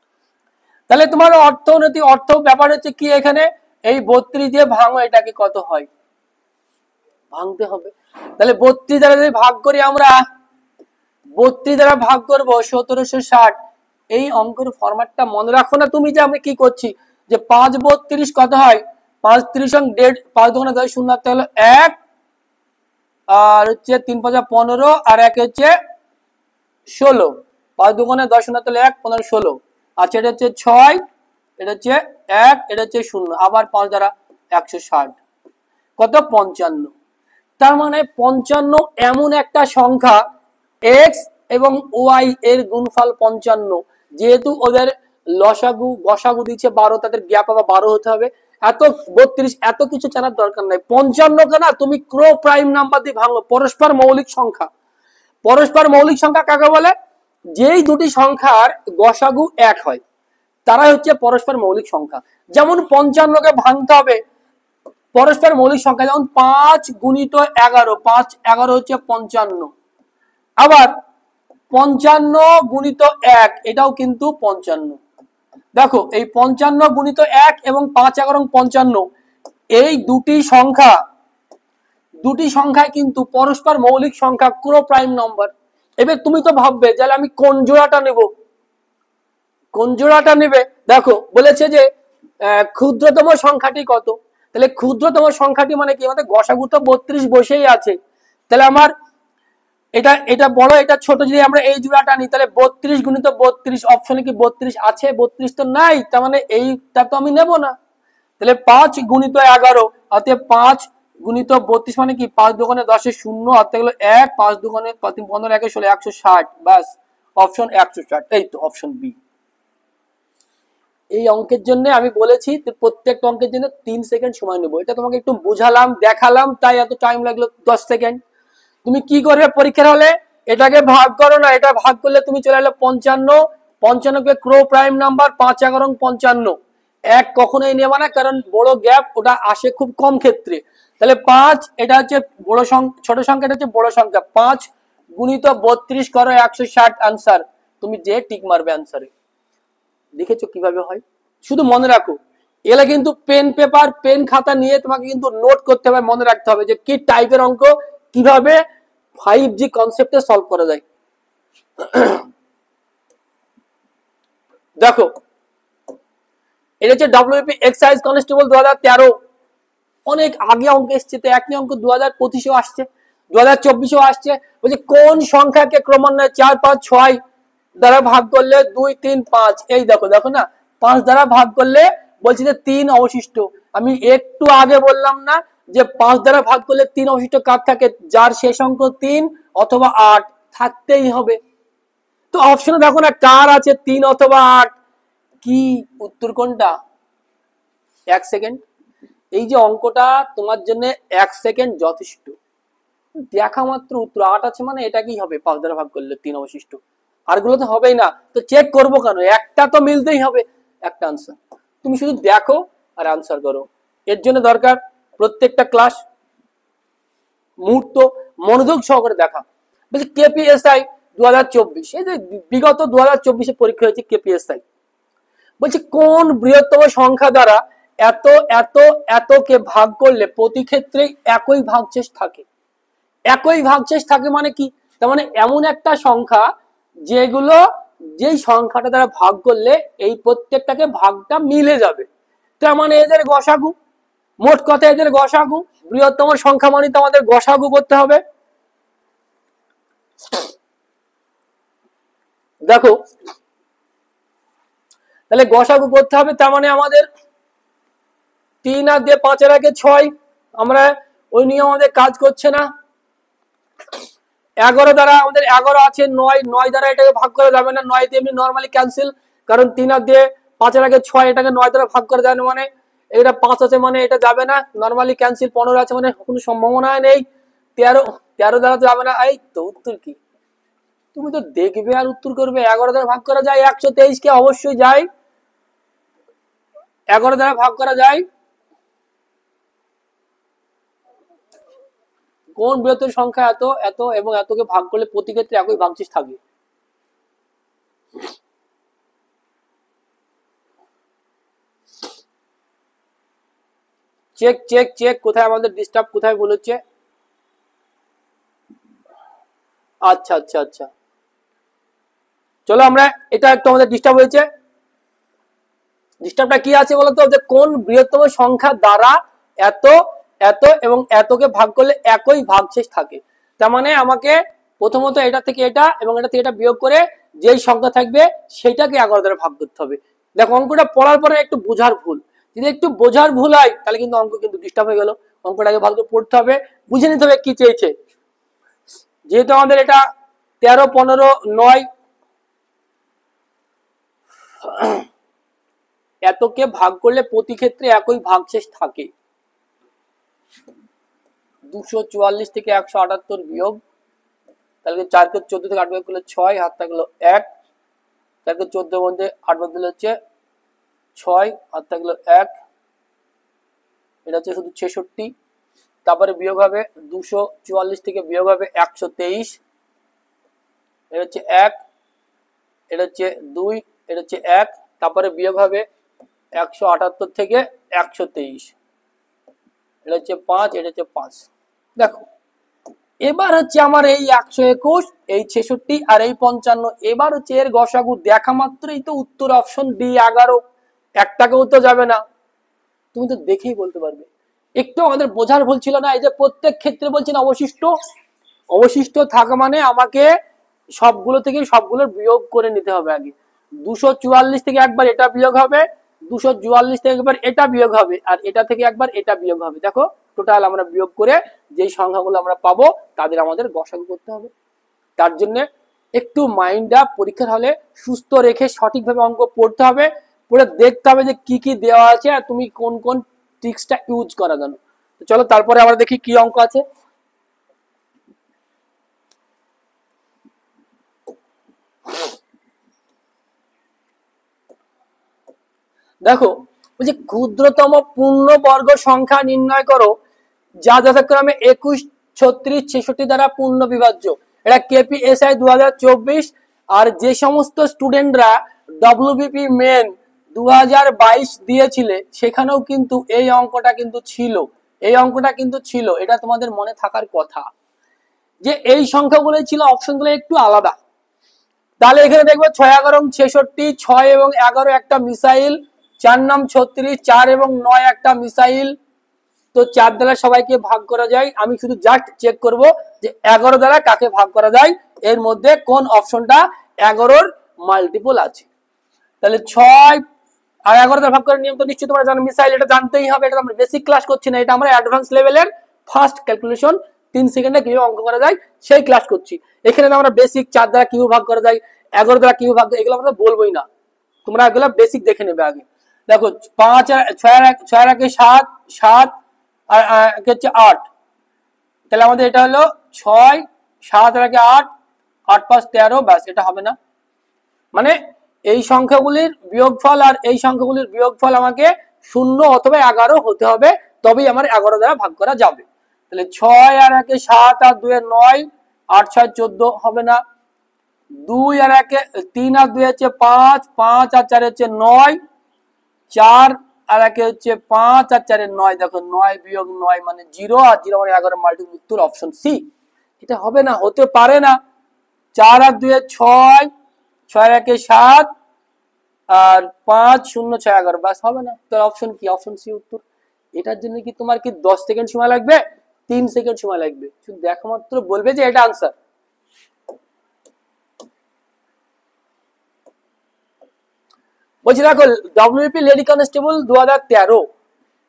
[SPEAKER 1] তাহলে তোমার অর্থনীতি অর্থ ব্যাপার হচ্ছে কি, এখানে এই 32 দিয়ে ভাঙো, এটাকে কত হয় ভাঙতে হবে। তাহলে 32 দ্বারা যদি ভাগ করি আমরা, 32 দ্বারা ভাগ করবো 1760। এই অঙ্কের ফরম্যাটটা মনে রাখো না তুমি, যে আমরা কি করছি, যে 5 32 কত হয়, 5 3 ডেট 5 দোকানে 10 শূন্য হলো 1, আর হচ্ছে 3 5 15, আর 1 হচ্ছে 16, 5 দোকানে 10 শূন্য হলো 1 15 16, আচ্ছা এটা হচ্ছে 6, এটা হচ্ছে 1, এটা হচ্ছে 0, আবার 5 দ্বারা 160 কত 55। তার মানে 55 এমন একটা সংখ্যা, এক্স এবং ওয়াই এর গুণফল 55, যেহেতু ওদের লসাগু গসাগু দিচ্ছে 12, তাদের গ্যাপ আবার 12 হতে হবে। এত 32 এত কিছু জানার দরকার নাই, 55 কে না তুমি ক্রো প্রাইম নাম্বার দিয়ে ভাঙো, পরস্পর মৌলিক সংখ্যা। পরস্পর মৌলিক সংখ্যা কাকে বলে? যেই দুটি সংখ্যার গসাগু 1 হয় তারাই হচ্ছে পরস্পর মৌলিক সংখ্যা। যেমন 55 কে ভাঙতে হবে পরস্পর মৌলিক সংখ্যা, যেমন 5 গুণিত 11, 5 11 হচ্ছে 55, আবার 55 গুণিত 1 এটাও কিন্তু 55। দেখো এই 55 গুণিত 1 এবং 5 11 55, এই দুটি সংখ্যায় কিন্তু পরস্পর মৌলিক সংখ্যা, ক্রো প্রাইম নাম্বার। এবার তুমি তো ভাববে যে আমি কোন জোড়াটা নেব, কোন জোড়াটা নেবে। দেখো বলেছে যে ক্ষুদ্রতম সংখ্যাটি কত, তাহলে ক্ষুদ্রতম সংখ্যাটি মানে কি, আমাদের গসাগু তো 32 বসেই আছে, তাহলে আমার এটা এটা বড় এটা ছোট, যদি আমরা এই জোড়াটা নিই তাহলে 32 গুণিত 32, অপশনে কি 32 আছে? 32 তো নাই, তার মানে এইটা তো আমি নেব না। তাহলে 5 গুণিত 11, অতএব 5 গুণিত 32 মানে কি 5 দোকানে 10 এর 0, অর্থাৎ হলো 1, 5 দোকানে 15 1 16 160, বাস অপশন 160, এই তো অপশন বি। এই অঙ্কের জন্য আমি বলেছি প্রত্যেকটা অঙ্কের জন্য 3 সেকেন্ড সময় নেব, এটা তোমাকে একটু বুঝালাম দেখালাম তাই এত টাইম লাগলো 10 সেকেন্ড। তুমি কি করবে পরীক্ষার হলে, এটাকে ভাগ করো না, এটা ভাগ করলে তুমি চলে এলো 55, 55 কে ক্রো প্রাইম নাম্বার, 5 11 55, এক কখনোই নেবা না, কারণ বড় গ্যাপ ওটা আসে খুব কম ক্ষেত্রে। তাহলে 5, এটা হচ্ছে বড় সংখ্যা, ছোট সংখ্যা এটা হচ্ছে বড় সংখ্যা, 5 গুণিত 32 করো 160 আনসার, তুমি যে টিক মারবে আনসারে। দেখেছো কিভাবে হয়? শুধু মনে রাখো, এলা কিন্তু পেন পেপার পেন খাতা নিয়ে তোমাকে কিন্তু নোট করতে হবে, মনে রাখতে হবে যে কি টাইপের অঙ্ক, কিভাবে 5G কনসেপ্টে সলভ করা যায়। দেখো এটা হচ্ছে ডব্লিউপি এক্সাইজ কনস্টেবল 2013, অনেক আগে অঙ্ক এসছে, তো একই অঙ্ক 2025-এও আসছে, 2024-এও আসছে। বলছে কোন সংখ্যাকে ক্রমান্বয়ে 4 5 6 দ্বারা ভাগ করলে 2 3 5, এই দেখো দেখো না, 5 দ্বারা ভাগ করলে বলছি যে 3 অবশিষ্ট। আমি একটু আগে বললাম না যে 5 দ্বারা ভাগ করলে 3 অবশিষ্ট কার থাকে, যার শেষ অঙ্ক 3 অথবা 8 থাকতেই হবে। তো অপশনে দেখো না কার আছে 3 অথবা 8, কি উত্তর কোনটা? 1 সেকেন্ড। এই যে অঙ্কটা তোমার জন্য 1 সেকেন্ড যথেষ্ট, দেখা মাত্র উত্তর 8 আছে, মানে এটা কি হবে 5 দ্বারা ভাগ করলে 3 অবশিষ্ট, আরগুলো তো হবেই না, তো চেক করবো কেন, একটা তো মিলতেই হবে, একটা আনসার। তুমি শুধু দেখো আর আনসার করো, এর জন্য দরকার প্রত্যেকটা ক্লাস মুহূর্ত মনোযোগ সহকারে দেখা। বলছি কেপিএসআই 2024, এই যে বিগত 2024-এ পরীক্ষা হয়েছে কেপিএসআই, বলছি কোন বৃহত্তম সংখ্যা দ্বারা এত এত এত কে ভাগ করলে প্রতি ক্ষেত্রে একই ভাগশেষ থাকে। একই ভাগশেষ থাকে মানে কি, তার মানে এমন একটা সংখ্যা যেগুলো যেই সংখ্যাটা দ্বারা ভাগ করলে এই প্রত্যেকটাকে ভাগটা মিলে যাবে, তার মানে এদের গসাগু। মোট কথা এদের গসাগু, বৃহত্তম সংখ্যা মানে তো আমাদের গসাগু করতে হবে। দেখো তাহলে গসাগু করতে হবে, তার মানে আমাদের 3 আর দিয়ে 5 এর আগে 6, আমরা ওই নিয়ম আমাদের কাজ করছে না। 11 দ্বারা আমাদের 11 আছে, 9 দ্বারা এটাকে ভাগ করা যাবে না, 9 দিয়ে এমনি নরমালি ক্যান্সেল, কারণ 3 আর দিয়ে 5 এর আগে 6, এটাকে 9 দ্বারা ভাগ করা যায় না, মানে এটা 5 আছে মানে এটা যাবে না, নরমালি ক্যান্সেল। 15 আছে মানে কোনো সম্ভাবনা নেই, 13 দ্বারা যাবে না। এই তো উত্তর কি, তুমি তো দেখবে আর উত্তর করবে। 11 দ্বারা ভাগ করা যায় 123 কে, অবশ্যই যায়। 11 দ্বারা ভাগ করা যায় কোন বৃহত্তর সংখ্যা এত এত এবং এতকে ভাগ করলে প্রতি ক্ষেত্রে একই ভাগশেষ থাকে? চেক চেক চেক, কোথায় আমাদের ডিস্টার্ব, কোথায় বলেছে? আচ্ছা আচ্ছা আচ্ছা, চলো আমরা, এটা একটু আমাদের ডিস্টার্ব হয়েছে। ডিস্টার্বটা কি আছে বলতো, যে কোন বৃহত্তম সংখ্যা দ্বারা এত এত এবং এতকে ভাগ করলে একই ভাগশেষ থাকে। তার মানে আমাকে প্রথমত এটা থেকে এটা এবং এটা থেকে এটা বিয়োগ করে যেই সংখ্যা থাকবে সেটাকে 11 দ্বারা ভাগ করতে হবে। দেখো অঙ্কটা পড়ার পরে একটু বোঝার ভুল, যদি একটু বোঝার ভুল হয় তাহলে কিন্তু অঙ্ক কিন্তু ডিস্টার্ব হয়ে গেল। অঙ্কটাকে ভালো করে পড়তে হবে, বুঝে নিতে হবে কি চেয়েছে। যেহেতু আমাদের এটা 13, 15, 9 এতকে ভাগ করলে প্রতি ক্ষেত্রে একই ভাগশেষ থাকে। 244 থেকে 178 বিয়োগ, তাহলে 4 কে 14 থেকে 8 বিয়োগ করলে 6, হাত থাকলো 1, 4 কে 14 মধ্যে 8 বাদ দিলে হচ্ছে 6, হাত থাকলো 1, এটা হচ্ছে শুধু 66। তারপরে বিয়োগ হবে 244 থেকে বিয়োগ হবে 123, এটা হচ্ছে 1, এটা হচ্ছে 2, এটা হচ্ছে 1, তারপরে বিয়োগ হবে 178 থেকে 123, এটা হচ্ছে 5, এটা হচ্ছে 5। দেখো এবার হচ্ছে আমার এই 121, এই 66 আর এই 55, এবার হচ্ছে এর গসাগু দেখা মাত্রই তো উত্তর অপশন ডি 11, একটাকেও তো যাবে না, তুমি তো দেখেই বলতে পারবে। একটু আমাদের বোঝার ভুল ছিল না, এই যে প্রত্যেক ক্ষেত্রে বলছেন অবশিষ্ট, অবশিষ্ট থাকা মানে আমাকে সবগুলো থেকে সবগুলোর বিয়োগ করে নিতে হবে আগে। 244 থেকে একবার এটা বিয়োগ হবে, 244 থেকে একবার এটা বিয়োগ হবে, আর এটা থেকে একবার এটা বিয়োগ হবে। দেখো টোটাল আমরা বিয়োগ করে যেই সংখ্যাগুলো আমরা পাবো তাদের আমাদের গসাগু করতে হবে। তার জন্য একটু মাইন্ডটা পরীক্ষার হলে সুস্থ রেখে সঠিকভাবে অঙ্ক পড়তে হবে, পড়ে দেখতে হবে যে কি কি দেওয়া আছে আর তুমি কোন কোন ট্রিক্সটা ইউজ করা জানো। তো চলো তারপরে আমরা দেখি কি অঙ্ক আছে। দেখো বলছে ক্ষুদ্রতম পূর্ণবর্গ সংখ্যা নির্ণয় করো যা যথাক্রমে 21, 36, 66 দ্বারা পূর্ণ বিভাজ্য। এটা কেপিএসআই 2024। আর যে সমস্ত স্টুডেন্টরা ডব্লিউবিপি মেন 2022 দিয়েছিলে সেখানেও কিন্তু এই অঙ্কটা কিন্তু ছিল, এই অঙ্কটা কিন্তু ছিল, এটা তোমাদের মনে থাকার কথা যে এই সংখ্যাগুলোই ছিল, অপশনগুলো একটু আলাদা। তাহলে এখানে দেখবো 6, 11, 66, 6 এবং 11 একটা মিসাইল, 4 নাম 36, 4 এবং 9 একটা মিসাইল। তো 4 দ্বারা সবাইকে ভাগ করা যায়, আমি শুধু জাস্ট চেক করব যে 11 দ্বারা কাকে ভাগ করা যায়, এর মধ্যে কোন অপশনটা 11-র মাল্টিপল আছে। তাহলে 6 আর 11 দ্বারা ভাগ করার নিয়ম তো নিশ্চয়ই তোমরা জানো, মিসাইল, এটা জানতেই হবে, এটা আমরা বেসিক ক্লাস করছি না, এটা আমরা অ্যাডভান্স লেভেলের ফার্স্ট ক্যালকুলেশন 3 সেকেন্ডে কিভাবে অঙ্ক করা যায় সেই ক্লাস করছি। এখানে আমরা বেসিক 4 দ্বারা কিভাবে ভাগ করা যায়, 11 দ্বারা কিভাবে ভাগ, এগুলো আমরা বলবোই না, তোমরা এগুলো বেসিক দেখে নেবে আগে। দেখো 5 আর 6 আর 1 7, 7 আর হচ্ছে 8, তাহলে আমাদের এটা হলো 6, 7 আর 8, 8 5 13, ব্যাস, এটা হবে না। মানে এই সংখ্যাগুলির বিয়োগফল আর এই সংখ্যাগুলির বিয়োগফল আমাকে 0 অথবা 11 হতে হবে, তবেই আমার 11 দ্বারা ভাগ করা যাবে। তাহলে 6 আর 1 7 আর 2 9, 8 6 14 হবে না। 2 আর 1 3 আর 2 হচ্ছে 5, 5 আর 4 হচ্ছে 9, 4 আর 1 হচ্ছে 5 আর 4 9, দেখো 9 বিয়োগ 9 মানে 0, আর 0 মানে 11 মাল্টিপল, উত্তর অপশন সি। এটা হবে না, হতে পারে না। 4 আর 2 6, 6 আর 1 7 আর 5 0 6 11, বাস হবে না। তো অপশন কি? অপশন সি উত্তর। এটার জন্য কি তোমার কি 10 সেকেন্ড সময় লাগবে? 3 সেকেন্ড সময় লাগবে, শুধু দেখা মাত্র বলবে যে এটা আনসার। বলছি দেখো ডব্লিউপি লেডি কনস্টেবল 2013,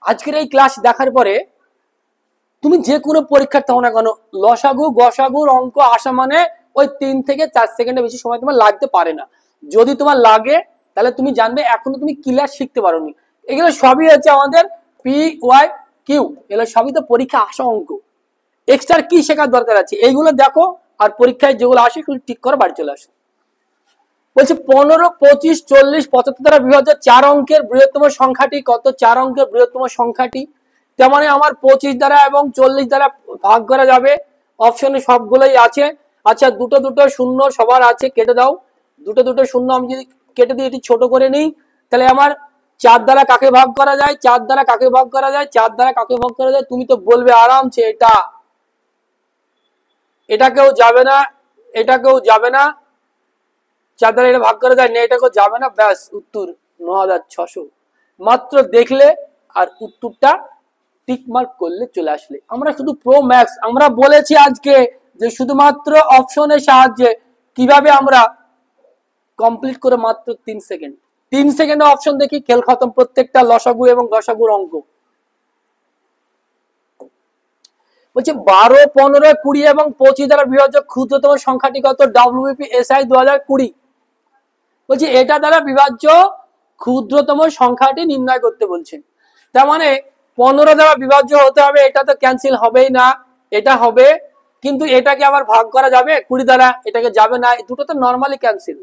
[SPEAKER 1] আজকের এই ক্লাস দেখার পরে তুমি যে কোনো পরীক্ষার থাও না কেন, লসাগু গসাগুর অঙ্ক আসা মানে ওই 3 থেকে 4 সেকেন্ডের বেশি সময় তোমার লাগতে পারে না। যদি তোমার লাগে তাহলে তুমি জানবে এখনো তুমি ক্লিয়ার শিখতে পারোনি। এগুলো সবই হচ্ছে আমাদের পি ওয়াই কিউ, এগুলো সবই তো পরীক্ষা আসা অঙ্ক। এক্সট্রা কি শেখার দরকার আছে? এইগুলো দেখো আর পরীক্ষায় যেগুলো আসে ঠিক করে বাড়ি চলে আসো। বলছে 15, 25, 40, 75 দ্বারা বিভাজ্য 4 অঙ্কের বৃহত্তম সংখ্যাটি কত? 4 অঙ্কের বৃহত্তম সংখ্যাটি, তার মানে আমার 25 দ্বারা এবং 40 দ্বারা ভাগ করা যাবে। অপশনে সবগুলোই আছে। আচ্ছা, দুটো দুটো শূন্য সবার আছে, কেটে দাও। দুটো দুটো শূন্য আমি যদি কেটে দিয়ে এটি ছোট করে নিই, তাহলে আমার 4 দ্বারা কাকে ভাগ করা যায়? 4 দ্বারা কাকে ভাগ করা যায়? 4 দ্বারা কাকে ভাগ করা যায়? তুমি তো বলবে আরামসে এটা। এটাকেও যাবে না, এটাকেও যাবে না। 4 দ্বারা এটা ভাগ করা যায় না, এটাকেও যাবে না। ব্যাস উত্তর 9600। মাত্র দেখলে আর উত্তরটা টিক মার্ক করলে চলে আসলে। আমরা শুধু প্রো ম্যাক্স, আমরা বলেছি আজকে যে শুধুমাত্র অপশনের সাহায্যে কিভাবে আমরা কমপ্লিট করে মাত্র 3 সেকেন্ড, 3 সেকেন্ডে অপশন দেখি খেল খতম। প্রত্যেকটা লসাগু এবং গসাগুর অঙ্ক বলছে 12, 15, 20 এবং 25 দ্বারা বিভাজ্য ক্ষুদ্রতম সংখ্যাটি কত? WBPSI 2020 বলছে এটা দ্বারা বিভাজ্য ক্ষুদ্রতম সংখ্যাটি নির্ণয় করতে বলছে। তার মানে 15 দ্বারা বিভাজ্য হতে হবে, এটা তো ক্যান্সেল হবেই না, এটা হবে। কিন্তু এটাকে আবার ভাগ করা যাবে 20 দ্বারা, এটাকে যাবে না, দুটো তো নরমালি ক্যান্সেল।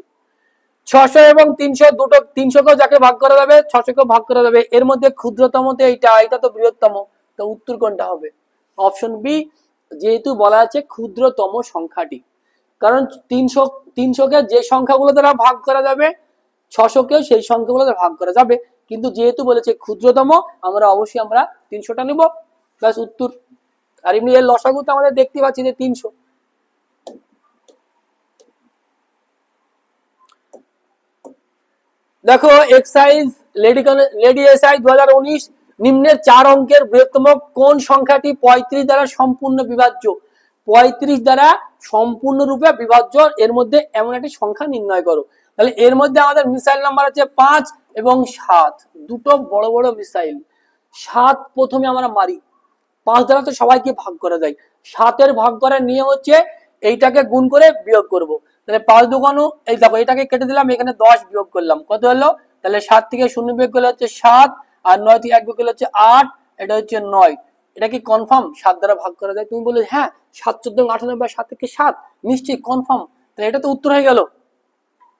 [SPEAKER 1] 600 এবং 300, দুটো 300 কেও যাকে ভাগ করা যাবে 600 কেও ভাগ করা যাবে। এর মধ্যে ক্ষুদ্রতম তো এইটা, এটা তো বৃহত্তম, তো উত্তর কোনটা হবে? অপশন বি, যেহেতু বলা আছে ক্ষুদ্রতম সংখ্যাটি। কারণ 300 কে যে সংখ্যাগুলো দ্বারা ভাগ করা যাবে 600 কেও সেই সংখ্যাগুলো দ্বারা ভাগ করা যাবে, কিন্তু যেহেতু বলেছে ক্ষুদ্রতম, আমরা অবশ্যই আমরা 300টা নিব। ব্যাস উত্তর। আর এমনি এর লসাগু তো আমাদের দেখতে পাচ্ছি যে 300। দেখো এক্সাইজ লেডি এসআই 2019, নিম্নের 4 অঙ্কের বৃহত্তম কোন সংখ্যাটি 35 দ্বারা সম্পূর্ণ বিভাজ্য? 35 দ্বারা সম্পূর্ণরূপে বিভাজ্য এর মধ্যে এমন একটি সংখ্যা নির্ণয় করো। তাহলে এর মধ্যে আমাদের মিসাইল নাম্বার আছে 5 এবং 7, দুটো বড় বড় মিসাইল। 7 প্রথমে আমরা মারি, 5 দ্বারা তো সবাইকে ভাগ করা যায়। 7-এর ভাগ করার নিয়ম হচ্ছে এইটাকে গুণ করে বিয়োগ করব। তাহলে 5 দুগুণ, এই দেখো এটাকে কেটে দিলাম, এখানে 10 বিয়োগ করলাম, কত হলো? তাহলে 7 থেকে 0 বিয়োগ করলে হচ্ছে 7, আর 9 থেকে 1 বিয়োগ করলে হচ্ছে 8, এটা হচ্ছে 9। এটা কি কনফার্ম 7 দ্বারা ভাগ করা যায়? তুমি বলে হ্যাঁ 7 14 98, 7 থেকে 7 নিশ্চয়ই কনফার্ম। তাহলে এটা তো উত্তর হয়ে গেল,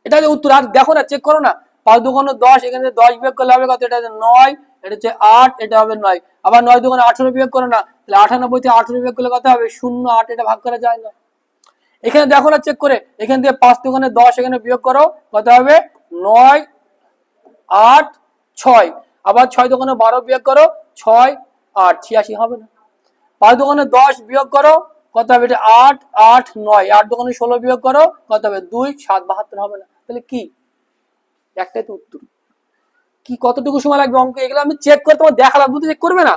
[SPEAKER 1] এটা হচ্ছে উত্তর। আর দেখো না, চেক করো না, 5 দুগুণ 10, এখানে 10 বিয়োগ করলে হবে কত? এটা হচ্ছে 9, এটা হচ্ছে 8, এটা হবে 9। আবার 9 দুগুণ 18 বিয়োগ করো না, তাহলে 98 থেকে 18 বিয়োগ করলে কত হবে? 0, 8, এটা ভাগ করা যায় না। এখানে দেখো না, চেক করে, এখান থেকে 5 দুগুণে 10, এখানে বিয়োগ করো, কত হবে? 9, 8, 6। আবার 6 দুগুণে 12 বিয়োগ করো, 6, 8, 86 হবে না। 5 দুগুণে 10 বিয়োগ করো, কত হবে? এটা 8, 8, 9, 8 দুগুণে 16 বিয়োগ করো, কত হবে? 2, 7, 72 হবে না। তাহলে কি? একটাই তো উত্তর। কি কতটুকু সময় লাগবে অঙ্ক? এগুলো আমি চেক করে তোমার দেখালাম, তুমি চেক করবে না,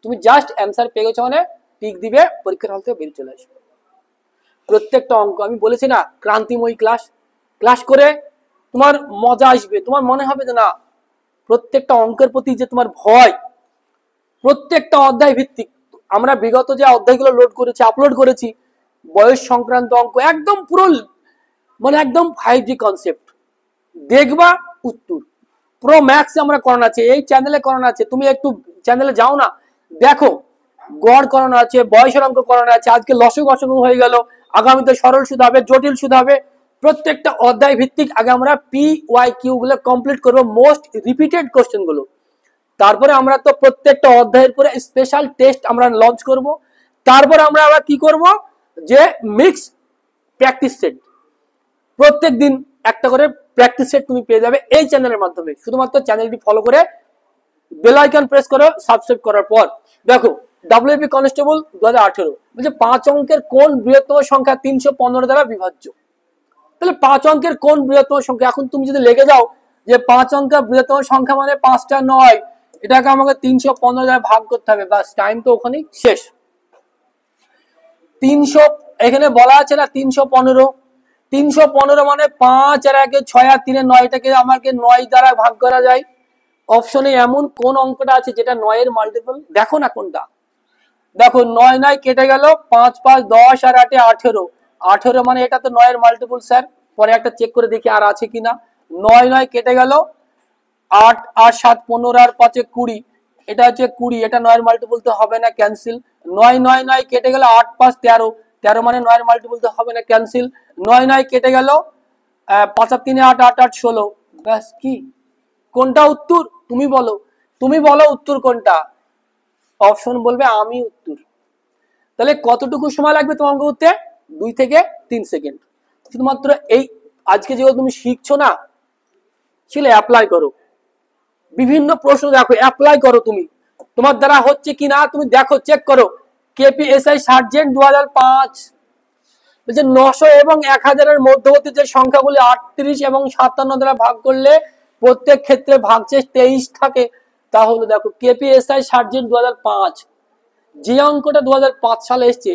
[SPEAKER 1] তুমি জাস্ট অ্যান্সার পেয়ে গেছো মানে টিক দিবে, পরীক্ষার হল থেকে বেরিয়ে চলে আসবে। প্রত্যেকটা অঙ্ক আমি বলেছি না, ক্রান্তিময়ী ক্লাস, ক্লাস করে তোমার মজা আসবে, তোমার মনে হবে যে না প্রত্যেকটা অঙ্কের প্রতি যে তোমার ভয়, প্রত্যেকটা অধ্যায় ভিত্তিক। আমরা বিগত যে অধ্যায়গুলো লোড করেছি, আপলোড করেছি, বয়স সংক্রান্ত অঙ্ক একদম পুরো মানে একদম 5G কনসেপ্ট, দেখবা উত্তর। প্রো ম্যাক্স আমরা করানো আছে, এই চ্যানেলে করানো আছে, তুমি একটু চ্যানেলে যাও না, দেখো গড় করানো আছে, বয়সের অঙ্ক করানো আছে। আজকে লসক হয়ে গেল, আগামীতে সরল সুদ হবে, জটিল সুদ হবে। প্রত্যেকটা অধ্যায় ভিত্তিক আগে আমরা PYQ গুলো কমপ্লিট করবো, মোস্ট রিপিটেড কোশ্চেন গুলো। তারপরে আমরা তো প্রত্যেকটা অধ্যায়ের পরে স্পেশাল টেস্ট আমরা লঞ্চ করব। তারপর আমরা আবার কি করব, যে মিক্স প্র্যাকটিস সেট, প্রত্যেক দিন একটা করে প্র্যাকটিস সেট তুমি পেয়ে যাবে এই চ্যানেলের মাধ্যমে। শুধুমাত্র চ্যানেলটি ফলো করে বেল আইকন প্রেস করো সাবস্ক্রাইব করার পর। দেখো WP কনস্টেবল 2018 বলছে 5 অঙ্কের কোন বৃহত্তম সংখ্যা 315 দ্বারা বিভাজ্য? তাহলে 5 অঙ্কের কোন বৃহত্তম সংখ্যা, এখন তুমি যদি লেগে যাও যে 5 অঙ্কের বৃহত্তম সংখ্যা মানে 5টা 9, এটাকে আমাকে 315 দ্বারা ভাগ করতে হবে, বাস টাইম তো ওখানেই শেষ। 300 এখানে বলা আছে না 315, 315 মানে 5 আর 1 6 আর 3 9, এটাকে আমাকে 9 দ্বারা ভাগ করা যায়। অপশনে এমন কোন অঙ্কটা আছে যেটা 9 এর মাল্টিপল? দেখো না কোনটা। দেখো 9 9 কেটে গেল, 5 5 10 আর 8 18, 18 মানে এটা তো 9 এর মাল্টিপল স্যার। পরে একটা চেক করে দেখি আর আছে কিনা। 9 9 কেটে গেল, 8 8 7 15 আর 5 20, এটা হচ্ছে 20, এটা 9 এর মাল্টিপল তো হবে না, ক্যান্সেল। 9 9 9 কেটে গেল, 8 5 13, 13 মানে 9 এর মাল্টিপল তো হবে না, ক্যান্সেল। 9 9 কেটে গেল, 5 আর 3 8 8 8 16, ব্যাস। কি কোনটা উত্তর তুমি বলো, তুমি বলো উত্তর কোনটা। অপশন বলবে আমি উত্তর। তাহলে কতটুকু সময় লাগবে তোমাকে উত্তরে? 2 থেকে 3 সেকেন্ড। শুধুমাত্র এই আজকে যেগুলো তুমি শিখছো না, সেগুলো অ্যাপ্লাই করো। বিভিন্ন প্রশ্ন দেখো, অ্যাপ্লাই করো তুমি, তোমার দ্বারা হচ্ছে কিনা তুমি দেখো, চেক করো। কেপিএসআই সার্জেন্ট 2005 বলছে 900 এবং 1000 এর মধ্যবর্তী যে সংখ্যাগুলি 38 এবং 57 দ্বারা ভাগ করলে প্রত্যেক ক্ষেত্রে ভাগশেষ 23 থাকে, তাহলে দেখো কেপিএসআই সার্জেন্ট 2005, যে অঙ্কটা 2005 সালে এসছে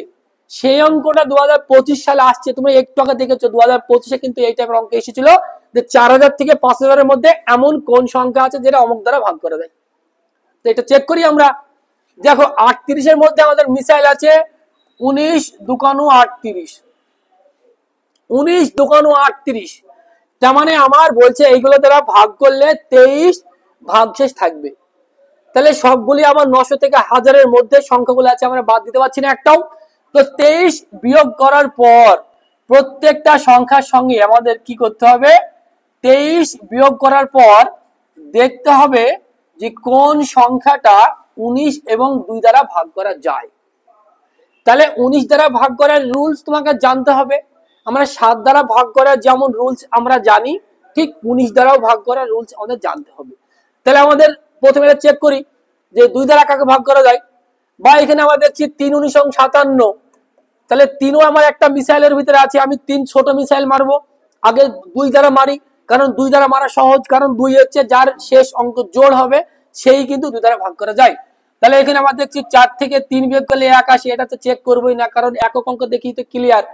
[SPEAKER 1] সেই অঙ্কটা 2025 সালে আসছে। তুমি একটু আগে দেখেছো 2025-এ কিন্তু এই টাইপের অঙ্ক এসেছিল যে 4000 থেকে 5000 এর মধ্যে এমন কোন সংখ্যা আছে যেটা অমুক দ্বারা ভাগ করা যায়। তো এটা চেক করি আমরা। দেখো 38 এর মধ্যে আমাদের মিসাইল আছে 19 দুকানু 38, 19 দুকানু 38, তার মানে আমার বলছে এইগুলো দ্বারা ভাগ করলে 23 ভাগশেষ থাকবে। তাহলে সবগুলি আবার 900 থেকে 1000 এর মধ্যে সংখ্যাগুলো আছে, আমরা বাদ দিতে পারছি না একটাও। তো 23 বিয়োগ করার পর প্রত্যেকটা সংখ্যার সঙ্গে আমাদের কি করতে হবে, 23 বিয়োগ করার পর দেখতে হবে যে কোন সংখ্যাটা 19 এবং 2 দ্বারা ভাগ করা যায়। তাহলে 19 দ্বারা ভাগ করার রুলস তোমাকে জানতে হবে। আমরা 7 দ্বারা ভাগ করার যেমন রুলস আমরা জানি, ঠিক 19 দ্বারাও ভাগ করার রুলস আমাদের জানতে হবে। তাহলে আমাদের প্রথমে চেক করি যে 2 দ্বারা কাকে ভাগ করা যায়। বা এখানে আমরা দেখছি 3 19 এবং 57, তাহলে 3ও আমার একটা মিসাইলের ভিতরে আছে, আমি 3 ছোট মিসাইল মারবো। আগে 2 দ্বারা মারি, কারণ 2 দ্বারা মারা সহজ, কারণ 2 হচ্ছে যার শেষ অঙ্ক জোড় হবে সেই কিন্তু 2 দ্বারা ভাগ করা যায়। তাহলে এখানে আমরা দেখছি 4 থেকে 3 বিয়োগ করলে 1 আসে, এটা তো চেক করবোই না কারণ একক অঙ্ক দেখি তো ক্লিয়ার।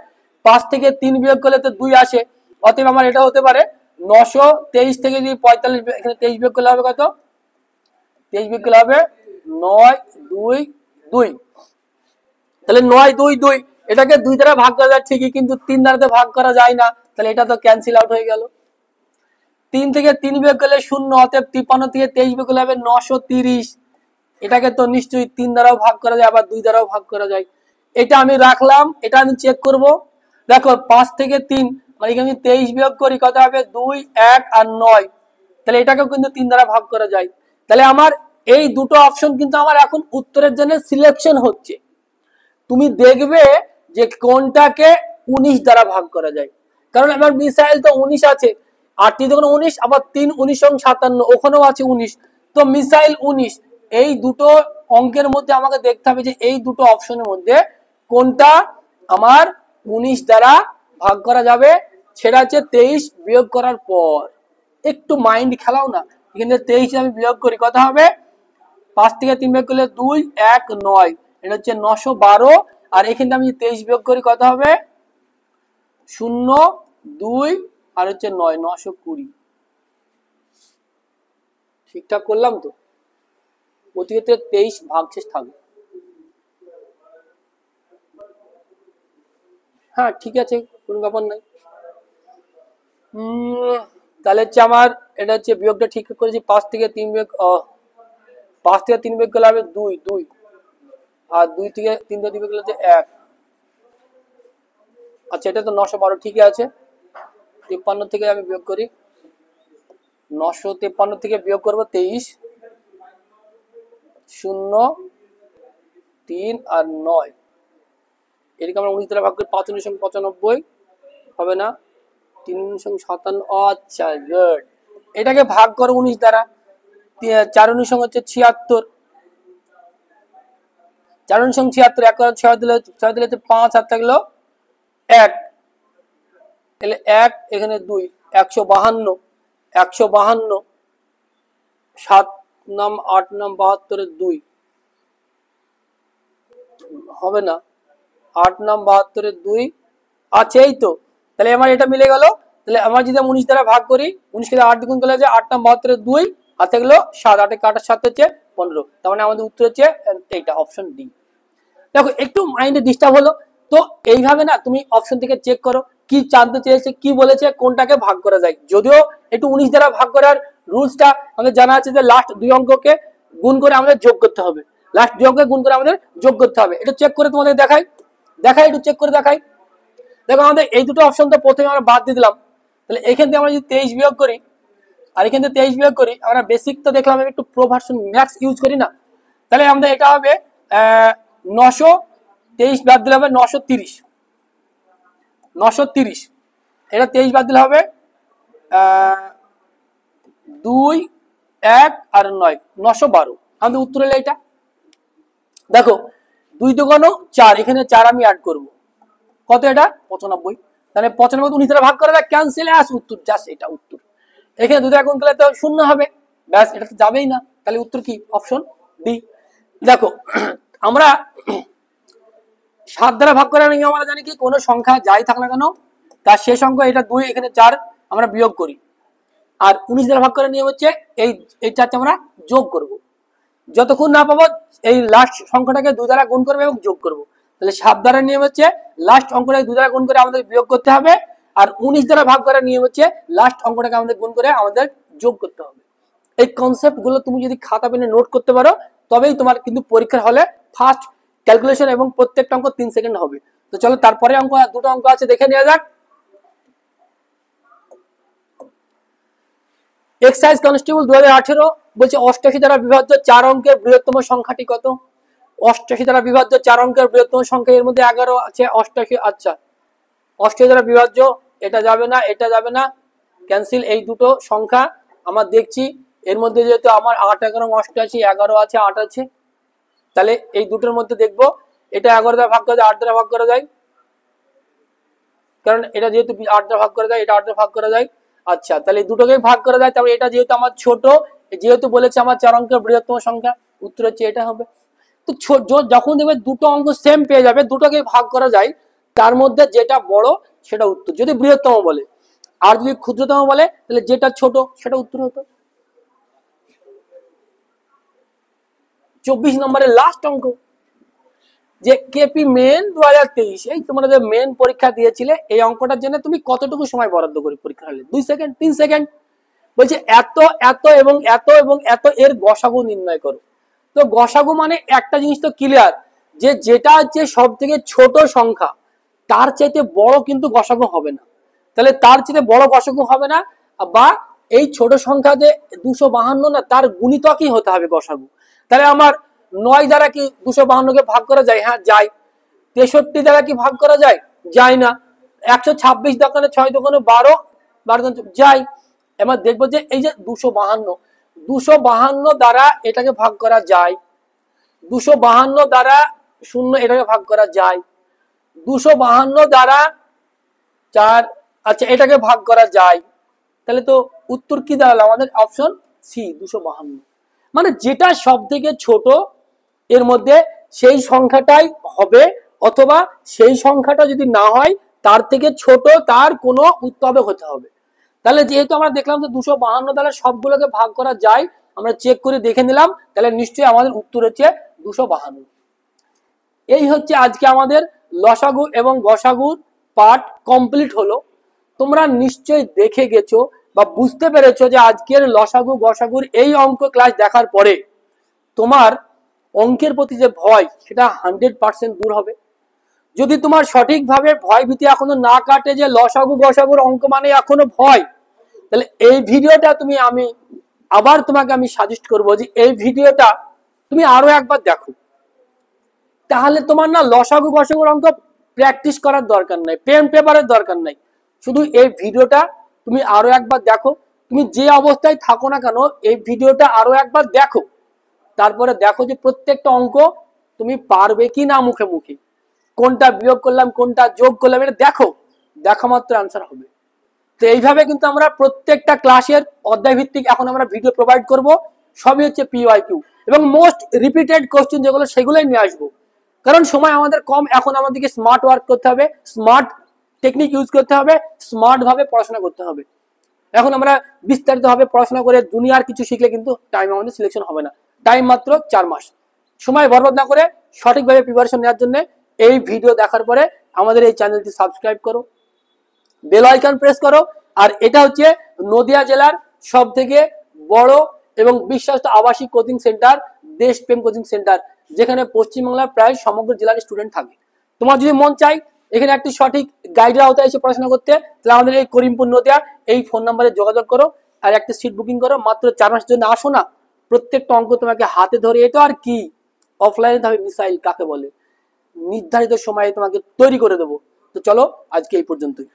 [SPEAKER 1] 5 থেকে 3 বিয়োগ করলে তো 2 আসে, অতএব আমার এটা হতে পারে 923 থেকে যদি 45 এখানে 23 বিয়োগ করলে হবে কত, 23 বিয়োগ করলে হবে 9 2 2। তাহলে 9 2 2, এটাকে 2 দ্বারা ভাগ করা যায় ঠিকই, কিন্তু 3 দ্বারা ভাগ করা যায় না, তাহলে এটা তো ক্যান্সেল আউট হয়ে গেল। 3 থেকে 3 বিয়োগ করলে 0, অতএব 53 থেকে 23 বিয়োগ করলে হবে 930। এটাকে তো নিশ্চয়ই 3 দ্বারাও ভাগ করা যায়, আবার 2 দ্বারাও ভাগ করা যায়। এটা আমি রাখলাম, এটা আমি চেক করব। দেখো 5 থেকে 3 মানে আমি 23 বিয়োগ করি, কত হবে 2 1 আর 9, তাহলে এটাকেও কিন্তু 3 দ্বারা ভাগ করা যায়। তাহলে আমার এই দুটো অপশন কিন্তু আমার এখন উত্তরের জন্য সিলেকশন হচ্ছে। তুমি দেখবে যে কোনটাকে 19 দ্বারা ভাগ করা যায়, কারণ আমার মিসাইল তো 19 আছে, আর 3 যখন 19, আবার 3 19 এবং 57 ওখানেও আছে 19, তো মিসাইল 19। এই দুটো অঙ্কের মধ্যে আমাকে দেখতে হবে যে এই দুটো অপশনের মধ্যে কোনটা আমার 19 দ্বারা ভাগ করা যাবে। সেটা হচ্ছে 23 বিয়োগ করার পর। একটু মাইন্ড খেলাও না, এখানে 23 আমি বিয়োগ করি, কত হবে 5 থেকে 3 বিয়োগ করলে 2 1 9, এটা হচ্ছে 912। আর এখানে আমি 23 বিয়োগ করি, কত হবে 0 2 আর হচ্ছে 9 920। ঠিকঠাক করলাম তো? প্রতি ক্ষেত্রে 23 ভাগশেষ থাকবে। হ্যাঁ ঠিক আছে, কোনো ব্যাপার নাই। তাহলে হচ্ছে আমার এটা হচ্ছে বিয়োগটা ঠিক করেছি, 5 থেকে 3 বিয়োগ 5 থেকে 3 বিয়োগ করলে হবে 2 2, আর 2 থেকে 3 থেকে 2 বিয়োগ করলে 1। আচ্ছা এটা তো 912 ঠিকই আছে। 53 থেকে আমি বিয়োগ করি, 953 থেকে বিয়োগ করবো 23, 0 3 আর 9, এটাকে আমরা 19 দ্বারা ভাগ করি, 5 19 সঙ্গে 95 হবে না, 3 19 সঙ্গে 57। আচ্ছা গুড, এটাকে ভাগ করো 19 দ্বারা, 4 19 সঙ্গে হচ্ছে 76, 4 19 সঙ্গে 76, 1 করে 6 দিলে 5 আর থাকলো 1, তাহলে 1 এখানে 2 152, 152 7 নাম 8 নাম 72 2 হবে না, 8 নাম 72 2 আছে, এই তো। তাহলে আমার এটা মিলে গেল। তাহলে আমার যদি 19 দ্বারা ভাগ করি, 19 কে 8 দ্বিগুণ করলে 8 নাম 72 2 আর থাকলো 7, 8 কাটার 7 হচ্ছে 15। তার মানে আমাদের উত্তর হচ্ছে এইটা, অপশন ডি। দেখো একটু মাইন্ডে ডিস্টার্ব হলো, তো এইভাবে না তুমি অপশন থেকে চেক করো কি জানতে চেয়েছে, কি বলেছে, কোনটাকে ভাগ করা যায়। যদিও একটু 19 দ্বারা ভাগ করার রুলসটা আমাদের জানা আছে যে লাস্ট 2 অঙ্ককে গুণ করে আমাদের যোগ করতে হবে, লাস্ট 2 অঙ্ককে গুণ করে আমাদের যোগ করতে হবে। এটা চেক করে তোমাদের দেখাই, একটু চেক করে দেখাই। দেখো আমাদের এই দুটো অপশন তো প্রথমে আমরা বাদ দিয়ে দিলাম, তাহলে এখান থেকে আমরা যদি 23 বিয়োগ করি আর এখান থেকে 23 বিয়োগ করি, আমরা বেসিক তো দেখলাম, একটু প্রো ভার্সন ম্যাক্স ইউজ করি না, তাহলে আমাদের এটা হবে 923 বাদ দিলে হবে 930, এটা 23 বাদ দিলে হবে 2 1 আর 9 912। আমাদের উত্তর হলো এটা। দেখো 2 2 4, এখানে 4 আমি অ্যাড করব, কত এটা 95, তাহলে 95 19 দ্বারা ভাগ করা যায়, ক্যান্সেল আস উত্তর, জাস্ট এটা উত্তর। এখানে 2 দ্বারা গুণ করলে তো 0 হবে, ব্যাস, এটা তো যাবেই না, তাহলে উত্তর কি অপশন ডি। দেখো আমরা 7 দ্বারা ভাগ করার নিয়ম আমরা জানি কি, কোনো সংখ্যা যাই থাক না কেন তার শেষ অঙ্ক এটা 2, এখানে 4 আমরা বিয়োগ করি, আর 19 দ্বারা ভাগ করার নিয়ম হচ্ছে এই 4টা আমরা যোগ করব, যতক্ষণ না পাবো এই লাস্ট সংখ্যাটাকে 2 দ্বারা গুণ করবো এবং যোগ করব। তাহলে 7 দ্বারা নিয়ম হচ্ছে লাস্ট অঙ্কটাকে 2 দ্বারা গুণ করে আমাদের বিয়োগ করতে হবে, আর 19 দ্বারা ভাগ করার নিয়ম হচ্ছে লাস্ট অঙ্কটাকে আমাদের গুণ করে আমাদের যোগ করতে হবে। এই কনসেপ্ট গুলো তুমি যদি খাতা পেনে নোট করতে পারো, তবেই তোমার কিন্তু পরীক্ষার হলে ফার্স্ট ক্যালকুলেশন এবং প্রত্যেকটা অঙ্ক 3 সেকেন্ড হবে। তো চলো তারপরে অঙ্ক, দুটো অঙ্ক আছে দেখে নেওয়া যাক। এক্সাইজ কনস্টেবল 2018 বলছে 88 দ্বারা বিভাজ্য 4 অঙ্কের বৃহত্তম সংখ্যাটি কত? 88 দ্বারা বিভাজ্য 4 অঙ্কের বৃহত্তম সংখ্যা, এর মধ্যে 11 আছে, 88, আচ্ছা 88 দ্বারা বিভাজ্য, এটা যাবে না, এটা যাবে না, ক্যান্সেল। এই দুটো সংখ্যা আমার দেখছি, এর মধ্যে যেহেতু আমার 8 11 88, 11 আছে, 8 আছে, তাহলে এই দুটোর মধ্যে দেখবো এটা 11 দ্বারা ভাগ করা যায়, 8 দ্বারা ভাগ করা যায়, কারণ এটা যেহেতু 8 দ্বারা ভাগ করা যায়, এটা 8 দ্বারা ভাগ করা যায়, আচ্ছা তাহলে দুটোকে ভাগ করা যায়, তারপরে এটা যেহেতু আমার ছোট, যেহেতু বলেছে আমার 4 অঙ্কের বৃহত্তম সংখ্যা, উত্তর হচ্ছে এটা হবে। তো যখন দেখবে দুটো অঙ্ক সেম পেয়ে যাবে, দুটোকে ভাগ করা যায়, তার মধ্যে যেটা বড় সেটা উত্তর, যদি বৃহত্তম বলে, আর যদি ক্ষুদ্রতম বলে তাহলে যেটা ছোট সেটা উত্তর হতো। 24 নম্বরের লাস্ট অঙ্ক, যে কেপি মেন 2023, এই তোমরা যে মেন পরীক্ষা দিয়েছিলে, এই অঙ্কটার জন্য তুমি কতটুকু সময় বরাদ্দ করি পরীক্ষা হলে? 2 সেকেন্ড, 3 সেকেন্ড। বলছে এত এত এবং এত এবং এত এর গসাগু নির্ণয় করো। তো গসাগু মানে একটা জিনিস তো ক্লিয়ার, যে যেটা হচ্ছে সব থেকে ছোট সংখ্যা তার চাইতে বড় কিন্তু গসাগু হবে না, তাহলে তার চাইতে বড় গসাগু হবে না, বা এই ছোট সংখ্যা যে 252 না, তার গুণিতকই হতে হবে গসাগু। তাহলে আমার 9 দ্বারা কি 252 ভাগ করা যায়? হ্যাঁ যায়। 63 দ্বারা কি ভাগ করা যায়? যায় না। 126 দোকানে 6 দোকানে 12 যায়। এবার দেখবো যে এই যে 252 দ্বারা এটাকে ভাগ করা যায়, 252 দ্বারা 0 এটাকে ভাগ করা যায়, 252 দ্বারা 4, আচ্ছা এটাকে ভাগ করা যায়। তাহলে তো উত্তর কি দাঁড়ালো আমাদের? Option C, 252। মানে যেটা সব থেকে ছোট এর মধ্যে সেই সংখ্যাটাই হবে, অথবা সেই সংখ্যাটা যদি না হয় তার থেকে ছোট তার কোনো উৎপাদক হতে হবে। তাহলে যেহেতু আমরা দেখলাম যে 252 দ্বারা সবগুলোকে ভাগ করা যায়, আমরা চেক করে দেখে নিলাম, তাহলে নিশ্চয়ই আমাদের উত্তর হচ্ছে 252। এই হচ্ছে আজকে আমাদের লসাগু এবং গসাগুর পার্ট কমপ্লিট হলো। তোমরা নিশ্চয়ই দেখে গেছো বা বুঝতে পেরেছো যে আজকের লসাগু গসাগুর এই অঙ্ক ক্লাস দেখার পরে তোমার অঙ্কের প্রতি যে ভয় সেটা 100% দূর হবে। যদি তোমার সঠিকভাবে ভয় ভীতি এখনো না কাটে, যে লসাগু গসাগুর অঙ্ক মানে এখনো ভয়, তাহলে এই ভিডিওটা আমি আবার তোমাকে সাজেস্ট করবো যে এই ভিডিওটা তুমি আরো একবার দেখো, তাহলে তোমার না লসাগু গসাগুর অঙ্ক প্র্যাকটিস করার দরকার নাই, পেন পেপারের দরকার নাই, শুধু এই ভিডিওটা তুমি আরো একবার দেখো। তুমি যে অবস্থায় থাকো না কেন এই ভিডিওটা আরো একবার দেখো, তারপরে দেখো যে প্রত্যেকটা অঙ্ক তুমি পারবে কি না, মুখে মুখে কোনটা বিয়োগ করলাম কোনটা যোগ করলাম এটা দেখো, দেখা মাত্র আনসার হবে। তো এইভাবে কিন্তু আমরা প্রত্যেকটা ক্লাসের অধ্যায় ভিত্তিক এখন আমরা ভিডিও প্রোভাইড করব, সবই হচ্ছে PYQ এবং মোস্ট রিপিটেড কোশ্চেন যেগুলো সেগুলোই নিয়ে আসবো। কারণ সময় আমাদের কম, এখন আমাদেরকে স্মার্ট ওয়ার্ক করতে হবে, স্মার্ট টেকনিক ইউজ করতে হবে, স্মার্ট ভাবে পড়াশোনা করতে হবে। এখন আমরা বিস্তারিত ভাবে পড়াশোনা করে দুনিয়ার কিছু শিখলে কিন্তু টাইম আমাদের সিলেকশন হবে না। টাইম মাত্র 4 মাস। সময় বরবাদ না করে সঠিকভাবে প্রিপারেশন নেওয়ার জন্য এই ভিডিও দেখার পরে আমাদের এই চ্যানেলটি সাবস্ক্রাইব করো, বেল আইকন প্রেস করো। আর এটা হচ্ছে নদিয়া জেলার সব থেকে বড় এবং বিশ্বস্ত আবাসিক কোচিং সেন্টার, দেশপ্রেম কোচিং সেন্টার, যেখানে পশ্চিমবাংলার প্রায় সমগ্র জেলার স্টুডেন্ট থাকে। তোমার যদি মন চাই এখানে একটি সঠিক গাইডের আওতায় এসে পড়াশোনা করতে, তাহলে আমাদের এই করিমপুর নদিয়া এই ফোন নাম্বারে যোগাযোগ করো আর একটা সিট বুকিং করো। মাত্র 4 মাসের জন্য আসো না, প্রত্যেকটা অঙ্ক তোমাকে হাতে ধরে, এটা আর কি অফলাইনে তবে মিসাইল কাকে বলে, নির্ধারিত সময়ে তোমাকে তৈরি করে দেবো। তো চলো আজকে এই পর্যন্তই।